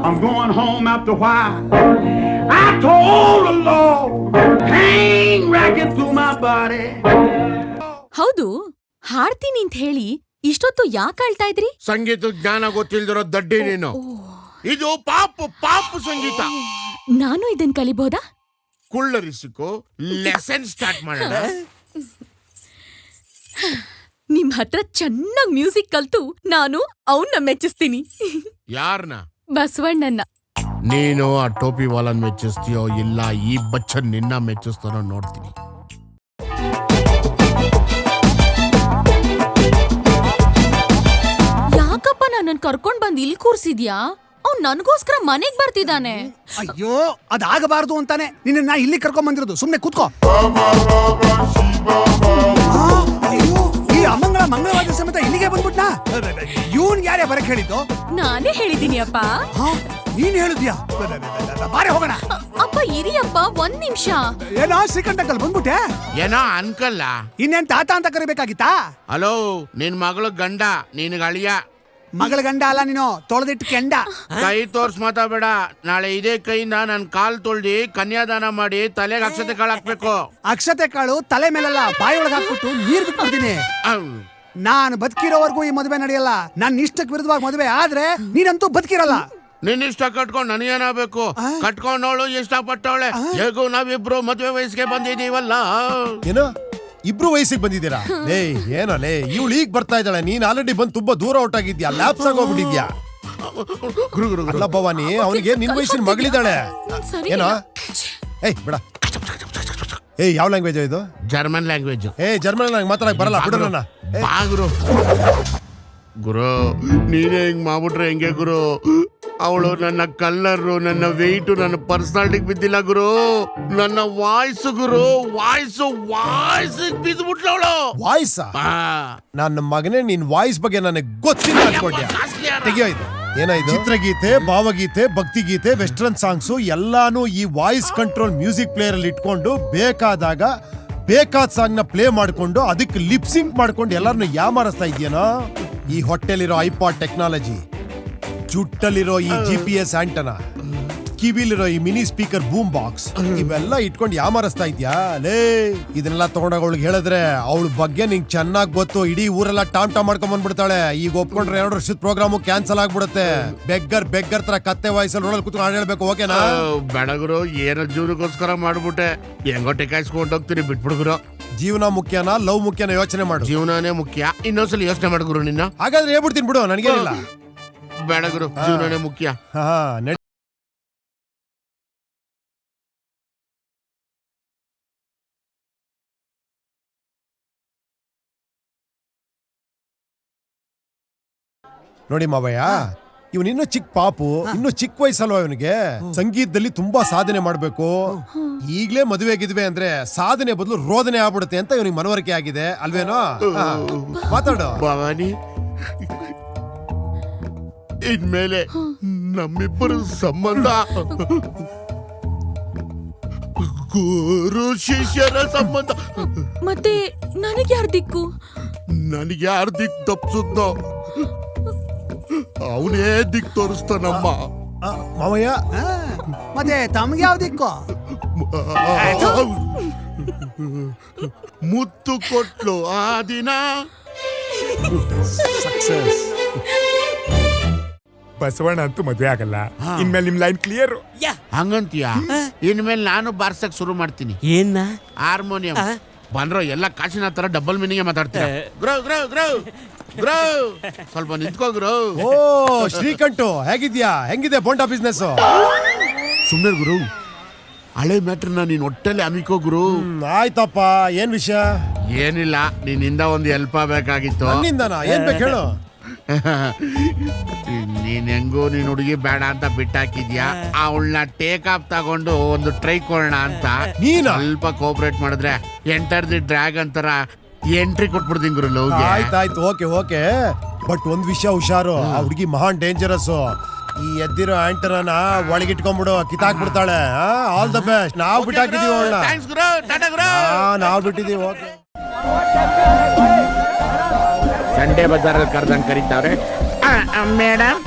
I'm going home after a while. I told the Lord, hang racket through my body. ಹೌದು, ಹಾಡ್ತೀನಿ ಅಂತ ಹೇಳಿ ಇಷ್ಟೊತ್ತು ಯಾಕೆ ಆಳ್ತಾ ಇದ್ರಿ? ಸಂಗೀತ ಜ್ಞಾನ ಗೊತ್ತಿಲ್ದಿರೋ ದಡ್ಡಿ ನೀನು. ಇದು ಪಾಪು ಸಂಗೀತ. ನಾನು ಇದನ್ ಕಲಿಬಹುದಾ? ಕುಳ್ಳರಿಸಿಕೋ, ಲೆಸನ್ ಸ್ಟಾರ್ಟ್ ಮಾಡೋಣ. ನಿಮ್ ಹತ್ರ ಚೆನ್ನಾಗ್ ಮ್ಯೂಸಿಕ್ ಕಲ್ತು ನಾನು ಅವನ್ನ ಮೆಚ್ಚಿಸ್ತೀನಿ. ಯಾರನ್ನ? ಬಸವಣ್ಣನ್ನ. ನೀನು ಆ ಟೋಪಿ ವಾಲನ್ ಮೆಚ್ಚಿಸ್ತೀಯೋ ಇಲ್ಲ ಈ ಬಚ್ಚನ್ ನಿನ್ನ ಮೆಚ್ಚಿಸ್ತಾನೋ ನೋಡ್ತೀನಿ. ಯಾಕಪ್ಪ ನನ್ನನ್ ಕರ್ಕೊಂಡ್ ಬಂದ್ ಇಲ್ಲಿ ಕೂರ್ಸಿದ್ಯಾ? ಅವ್ನ್ ನನ್ಗೋಸ್ಕರ ಮನೆಗ್ ಬರ್ತಿದ್ದಾನೆ. ಅಯ್ಯೋ, ಅದಾಗಬಾರ್ದು ಅಂತಾನೆ ನಿನ್ನ ಇಲ್ಲಿ ಕರ್ಕೊಂಡ್ ಬಂದಿರೋದು. ಸುಮ್ನೆ ಕೂತ್ಕೋ. ಅಯ್ಯೋ, ಈ ಅಮಂಗಳ ಮಂಗಳವಾದ ಸಮೇತ ಇಲ್ಲಿಗೆ ಬಂದ್ಬಿಟ್ನಾ? ಇವನ್ ಯಾರೇ ಬರಕ್ ಹೇಳಿದ್ದು? ನಾನೇ ಹೇಳಿದೀನಿ ಅಪ್ಪ. ನೀನ್ ಹೇಳಿದ್ಯಾ? ಬಾರೆ ಹೋಗೋಣ. ಅಪ್ಪ ಇರಿಯಪ್ಪ, 1 ನಿಮಿಷ. ಏನೋ ಶ್ರೀಕಂಠ ಅಂಕಲ್ ಬಂದ್ಬಿಟ್ಟೆ? ಏನೋ ಅನ್ಕಲ್ಲ, ಇನ್ನೇನ್ ತಾತ ಅಂತ ಕರಿಬೇಕಾಗಿತ್ತಾ? ಹಲೋ, ನಿನ್ ಮಗಳು ಗಂಡ, ನಿನ್ಗ ಅಳಿಯ. ಮಗಳ ಗಂಡ ಅಲ್ಲ ನೀನು, ತೊಳೆದಿಟ್ಟು ಕೆಂಡ. ಕೈ ತೋರ್ಸ್ ಮಾತಾಬೇಡ. ನಾಳೆ ಇದೇ ಕೈಯಿಂದ ನನ್ ಕಾಲ್ ತೊಳ್ದಿ ಕನ್ಯಾದಾನ ಮಾಡಿ ತಲೆಗೆ ಅಕ್ಷತೆ ಕಾಳು ಹಾಕ್ಬೇಕು. ಅಕ್ಷತೆ ಕಾಳು ತಲೆ ಮೇಲೆಲ್ಲ ಬಾಯಿ ಒಳಗೆ ಹಾಕ್ಬಿಟ್ಟು ನೀರ್ ಬಿಟ್ಬಿಡ್ತೀನಿ. ನಾನು ಬದುಕಿರೋವರೆಗೂ ಈ ಮದುವೆ ನಡೆಯಲ್ಲ. ನನ್ನ ಇಷ್ಟಕ್ಕೆ ವಿರುದ್ಧವಾಗಿ ಮದುವೆ ಆದ್ರೆ ನೀನಂತೂ ಬದುಕಿರಲ್ಲ. ನಿನ್ನ ಇಷ್ಟ ಕಟ್ಕೊಂಡು ನನಗೇನಾಗಬೇಕು? ಕಟ್ಕೊಂಡವಳು ಇಷ್ಟಪಟ್ಟವಳೆ. ಹೇಗೂ ನಾವಿಬ್ರು ಮದುವೆ ವಯಸ್ಸಿಗೆ ಬಂದಿದೀವಲ್ಲ. ಏನೋ ಇಬ್ರು ವಯಸ್ಸಿಗೆ ಬಂದಿದ್ದೀರಾ? ಲೇ ಏನೋ ಲೇ, ಇವಳು ಈಗ ಬರ್ತಾ ಇದ್ದಾಳೆ, ನೀನ್ ಆಲ್ರೆಡಿ ಬಂದು ತುಂಬಾ ದೂರ ಔಟ್ ಆಗಿದ್ಯಾ, ಲ್ಯಾಪ್ಸ್ ಆಗೋಗ್ಬಿಟ್ಟಿದ್ಯಾ. ಅಲ್ಲ ಭವಾನಿ, ಅವನಿಗೆ ನಿನ್ ವಯಸ್ಸಿನ ಮಗಳಿದ್ದಾಳೆ. ಏನೋ ಏಯ್ ಬಿಡ. ಏಯ್ ಯಾವ ಲ್ಯಾಂಗ್ವೇಜ್ ಇದು? German language. ಜರ್ಮನ್ ನಂಗೆ ಮಾತಾಡಕ್ ಬರಲ್ಲ, ಬಿಡೋಣ. ಗುರು ಗುರು ನೀನೇ ಹಿಂಗ್ ಮಾಡ್ಬಿಟ್ರೆ ಹೆಂಗೆ ಗುರು? ಅವಳು ನನ್ನ ಕಲ್ಲರು, ನನ್ನ ವೆಯ್ಟು, ನನ್ನ ಪರ್ಸನಾಲಿಟಿಗೆ ಬಿದ್ದಿಲ್ಲ ಗುರು. ನನ್ನ ವಾಯ್ಸ್ ಗುರು, ವಾಯ್ಸ್ ಬಿದ್ದ್ಬಿಟ್ಲು ಅವಳು. ವಾಯ್ಸ್? ನನ್ನ ಮಗನೇ, ನಿನ್ ವಾಯ್ಸ್ ಬಗ್ಗೆ ನನಗೆ ಗೊತ್ತಿಲ್ಲ ಅನ್ಕೊಂಡ್ಯಾ? ತೆಗಿಯೋ ಇದು. ಏನಾಯ್ತು? ಚಿತ್ರಗೀತೆ, ಭಾವಗೀತೆ, ಭಕ್ತಿಗೀತೆ, ವೆಸ್ಟರ್ನ್ ಸಾಂಗ್ಸು ಎಲ್ಲಾನು ಈ ವಾಯ್ಸ್ ಕಂಟ್ರೋಲ್ ಮ್ಯೂಸಿಕ್ ಪ್ಲೇಯರ್ ಅಲ್ಲಿ ಇಟ್ಕೊಂಡು ಬೇಕಾದಾಗ ಬೇಕಾದ ಸಾಂಗ್ ನ ಪ್ಲೇ ಮಾಡ್ಕೊಂಡು ಅದಕ್ಕೆ ಲಿಪ್ಸಿಂಗ್ ಮಾಡ್ಕೊಂಡು ಎಲ್ಲಾರನ್ನು ಯಾಮಾರಿಸ್ತಾ ಇದೆಯೇನೋ. ಈ ಹೊಟ್ಟೆಲಿರೋ ಐಪಾಡ್ ಟೆಕ್ನಾಲಜಿ, ಜುಟ್ಟಲ್ಲಿರೋ ಈ GPS ಆಂಟನಾ, ಕಿವಿಲಿರೋ ಈ ಮಿನಿ ಸ್ಪೀಕರ್ ಬೂಮ್ ಬಾಕ್ಸ್, ಇವೆಲ್ಲ ಇಟ್ಕೊಂಡು ಯಾಮಾರಿಸ್ತಾ ಇದ್ಯಾ? ಲೇ ಇದನ್ನೆಲ್ಲ ತಗೊಂಡಾಗ ಅವಳಿಗೆ ಹೇಳಿದ್ರೆ ಅವಳ ಬಗ್ಗೆ ನಿಂಗೆ ಚೆನ್ನಾಗಿ ಗೊತ್ತು. ಇಡೀ ಊರೆಲ್ಲ ಟಾಮ್ ಮಾಡ್ಕೊಂಡ್ ಬಂದ್ಬಿಡ್ತಾಳೆ. ಈಗ ಒಪ್ಕೊಂಡ್ರೆ 2 ವರ್ಷದ ಪ್ರೋಗ್ರಾಮು ಕ್ಯಾನ್ಸಲ್ ಆಗ್ಬಿಡುತ್ತೆ. ಬೆಗ್ಗರ್ ತರ ಕತ್ತೆ ವಾಯ್ಸಲ್ಲಿ ನೋಡಲ್ ಕೂತ್ಕೊಂಡು ಹಾಡು ಹೇಳ್ಬೇಕು. ಓಕೆನಾ? ಬೆಳಗುರು ಏನೋ ಜೀವನಕ್ಕೋಸ್ಕರ ಮಾಡ್ಬಿಟ್ಟೆ. ಹೆಂಗೋ ಟೆಕಾಯಿಸ್ಕೊಂಡು ಹೋಗ್ತೀನಿ, ಬಿಟ್ಬಿಡುಗುರು. ಜೀವನ ಮುಖ್ಯನಾ ಲವ್ ಮುಖ್ಯನ ಯೋಚನೆ ಮಾಡು. ಜೀವನನೇ ಮುಖ್ಯ. ಇನ್ನೊಂದ್ಸಲ ಯೋಚನೆ ಮಾಡುಗುರು ನಿನ್ನ. ಹಾಗಾದ್ರೆ ಹೇಳ್ಬಿಡ್ತೀನಿ ಬಿಡು, ನನಗೇನಿಲ್ಲ. ಬೆಳಗುರು ಜೀವನನೇ ಮುಖ್ಯ. ನೋಡಿ ಮಾವಯ್ಯ, ಇವನ್ ಇನ್ನೂ ಚಿಕ್ಕ ಪಾಪು, ಇನ್ನು ಚಿಕ್ಕ ವಯಸ್ಸಲ್ವ ಇವನಿಗೆ. ಸಂಗೀತದಲ್ಲಿ ತುಂಬಾ ಸಾಧನೆ ಮಾಡ್ಬೇಕು. ಈಗ್ಲೇ ಮದುವೆ ಗಿದ್ವೆ ಅಂದ್ರೆ ಸಾಧನೆ ಬದಲು ರೋದನೆ ಆಗ್ಬಿಡುತ್ತೆ ಅಂತ ಇವನಿಗೆ ಮನವರಿಕೆ ಆಗಿದೆ ಅಲ್ವೇನೋ? ಮಾತಾಡು ಭವಾನಿ. ಇನ್ಮೇಲೆ ನಮ್ಮಿಬ್ಬರ ಸಂಬಂಧ ಗುರು ಶಿಷ್ಯರ ಸಂಬಂಧ. ಮತ್ತೆ ನನಗೆ ಯಾರ ದಿಕ್ಕು? ನನಗೆ ಯಾರು ದಿಕ್ ತಪ್ಪಿಸುತ್ತೋ ಅವನೇ ದಿಕ್ ತೋರಿಸ್ತಾನಮ್ಮ. ಮಾವಯ್ಯ, ಮತ್ತೆ ತಮ್ಗೆ ಯಾವ ದಿಕ್ಕು? ಮುತ್ತು ಕೊಟ್ಲು ಆ ದಿನ. ಸಕ್ಸಸ್. ಬಸವಣ್ಣ ಅಂತೂ ಮದ್ವೆ ಆಗಲ್ಲ. ಇನ್ಮೇಲೆ ನಿಮ್ ಲೈನ್ ಕ್ಲಿಯರ್. ಹಂಗಂತೀಯ? ಇನ್ಮೇಲೆ ನಾನು ಬಾರ್ಸಕ್ ಶುರು ಮಾಡ್ತೀನಿ. ಏನ? ಹಾರ್ಮೋನಿಯಂ. ಬಂದ್ರೋ ಎಲ್ಲ ಕಾಸಿನ ತರ ಡಬಲ್ ಮೀನಿಂಗ್ ಮಾತಾಡ್ತೀರ. ಗ್ರೋ ಗ್ರೋ ಗ್ರೋ ಗ್ರೋ ಸ್ವಲ್ಪ ನಿಂತ್ಕೋ ಗ್ರೋ. ಓ ಶ್ರೀಕಂಠು, ಹೇಗಿದ್ಯಾ? ಹೆಂಗಿದೆ ಬೋಂಡಾ ಬಿಸ್ನೆಸ್? ಸುಮ್ಮನೆ ಗುರು, ಹಳೆ ಮ್ಯಾಟ್ರನ್ನ ನೀನ್ ಹೊಟ್ಟೆಲ್ಲಿ ಅಮಿಕೋ ಗುರು. ಆಯ್ತಪ್ಪ, ಏನ್ ವಿಷಯ? ಏನಿಲ್ಲ, ನಿನ್ನಿಂದ ಒಂದು ಹೆಲ್ಪ್ ಆಗ್ಬೇಕಾಗಿತ್ತು. ನನ್ನಿಂದನಾ? ಏನ್ ಬೇಕು ಹೇಳು. ನೀನ್ ಹೆಂಗೋ ನೀನ್ ಹುಡುಗಿ ಬೇಡ ಅಂತ ಬಿಟ್ಟಾಕಿದ್ಯಾ, ಅವಳನ್ನ ಟೇಕ್ ಆಫ್ ತಗೊಂಡು ಒಂದು ಟ್ರೈ ಕೊಡೋಣ ಅಂತ. ನೀನು ಸ್ವಲ್ಪ ಕೋಪರೇಟ್ ಮಾಡಿದ್ರೆ ಎಂಟರ್ ದಿ ಡ್ರ್ಯಾಗನ್ ತರ ಎಂಟ್ರಿ ಕೊಟ್ಬಿಡ್ತೀನಿ ಗುರು ಲವ್ಗೆ. ಆಯ್ತಾಯ್ತು, ಓಕೆ. ಬಟ್ ಒಂದ್ ವಿಷಯ ಹುಷಾರು, ಆ ಹುಡುಗಿ ಮಹಾನ್ ಡೇಂಜರಸ್. ಈ ಎದ್ದಿರೋ ಆಂಟನ ಒಳಗಿಟ್ಕೊಂಡ್ಬಿಡು, ಕಿತ್ತಾಕ್ಬಿಡ್ತಾಳೆ. All the best. ನಾವು ಬಿಟ್ಟಾಕಿದೀವಿ ಅವಳನ್ನ. ಥ್ಯಾಂಕ್ಸ್ ಗುರು, ಟಾಟಾ ಗುರು. ನಾವು ಬಿಟ್ಟಿದೀವಿ. ಓಕೆ. ಸಂಡೇ ಬಜಾರಲ್ಲಿ ಕರ್ದಂಗ್ ಕರೀತಾವ್ರೆ. ಮೇಡಮ್,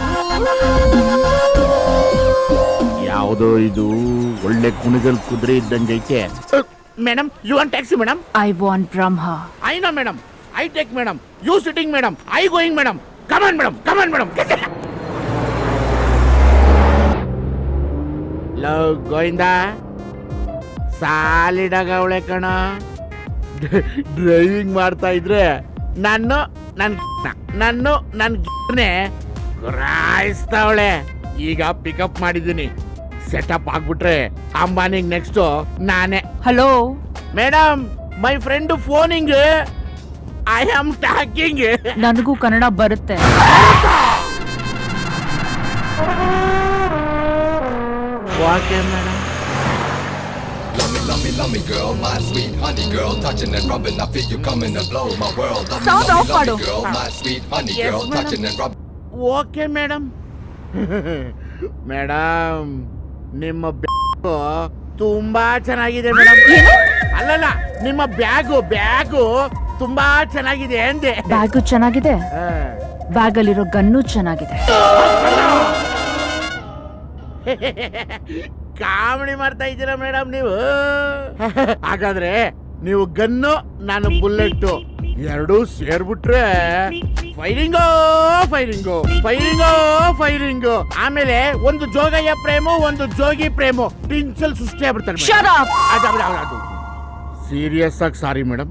ಯಾವುದೋ ಇದು ಒಳ್ಳೆ ಕುಣಿಗಲ್ ಕುದುರೆ ಇದ್ದಂಗೈತೆ. Madam, you want taxi madam? I want Brahma. I know madam, I take madam, you sitting madam, I going madam. Come on madam. Love Govinda ಸಾಲಿಡಾಗ ಅವಳೆ ಕಣ. ಡ್ರೈವಿಂಗ್ ಮಾಡ್ತಾ ಇದ್ರೆ ನನ್ನ ಗುರಾಯಿಸ್ತಾವಳೆ. ಈಗ ಪಿಕಪ್ ಮಾಡಿದ್ದೀನಿ, ಸೆಟಪ್ ಆಗ್ಬಿಟ್ರೆ ಅಂಬಾನಿಗ್ ನೆಕ್ಸ್ಟ್ ನಾನೇ. Hello madam, my friend phoning, I am talking. ನನಗೂ ಕನ್ನಡ ಬರುತ್ತೆ. Okay madam. ಸೌಂಡ್ ಆಫ್ ಮಾಡು. Okay madam. ಮೇಡಮ್, ನಿಮ್ಮ ಬ್ಯಾಗು ತುಂಬಾ ಚೆನ್ನಾಗಿದೆ ಮೇಡಮ್. ಅಲ್ಲಲ್ಲ, ನಿಮ್ಮ ಬ್ಯಾಗು ತುಂಬಾ ಚೆನ್ನಾಗಿದೆ ಅಂದೆ. ಬ್ಯಾಗು ಚೆನ್ನಾಗಿದೆ, ಬ್ಯಾಗಲ್ಲಿರೋ ಗನ್ನು ಚೆನ್ನಾಗಿದೆ. ಕಾಮಿಡಿ ಮಾಡ್ತಾ ಇದ್ದೀರಾ ಮೇಡಮ್ ನೀವು? ಹಾಗಾದ್ರೆ ನೀವು ಗನ್ನು ನಾನು ಬುಲೆಟ್ ಎರಡೂ ಸೇರ್ಬಿಟ್ರೆ ಫೈರಿಂಗೋ ಫೈರಿಂಗು ಫೈರಿಂಗೋ ಫೈರಿಂಗು. ಆಮೇಲೆ ಒಂದು ಜೋಗಯ್ಯ ಪ್ರೇಮು, ಒಂದು ಜೋಗಿ ಪ್ರೇಮು ಪಿಂಚಲ್ ಸೃಷ್ಟಿ ಆಗ್ಬಿಡ್ತಾರೆ. ಸೀರಿಯಸ್ ಆಗಿ ಸಾರಿ ಮೇಡಮ್,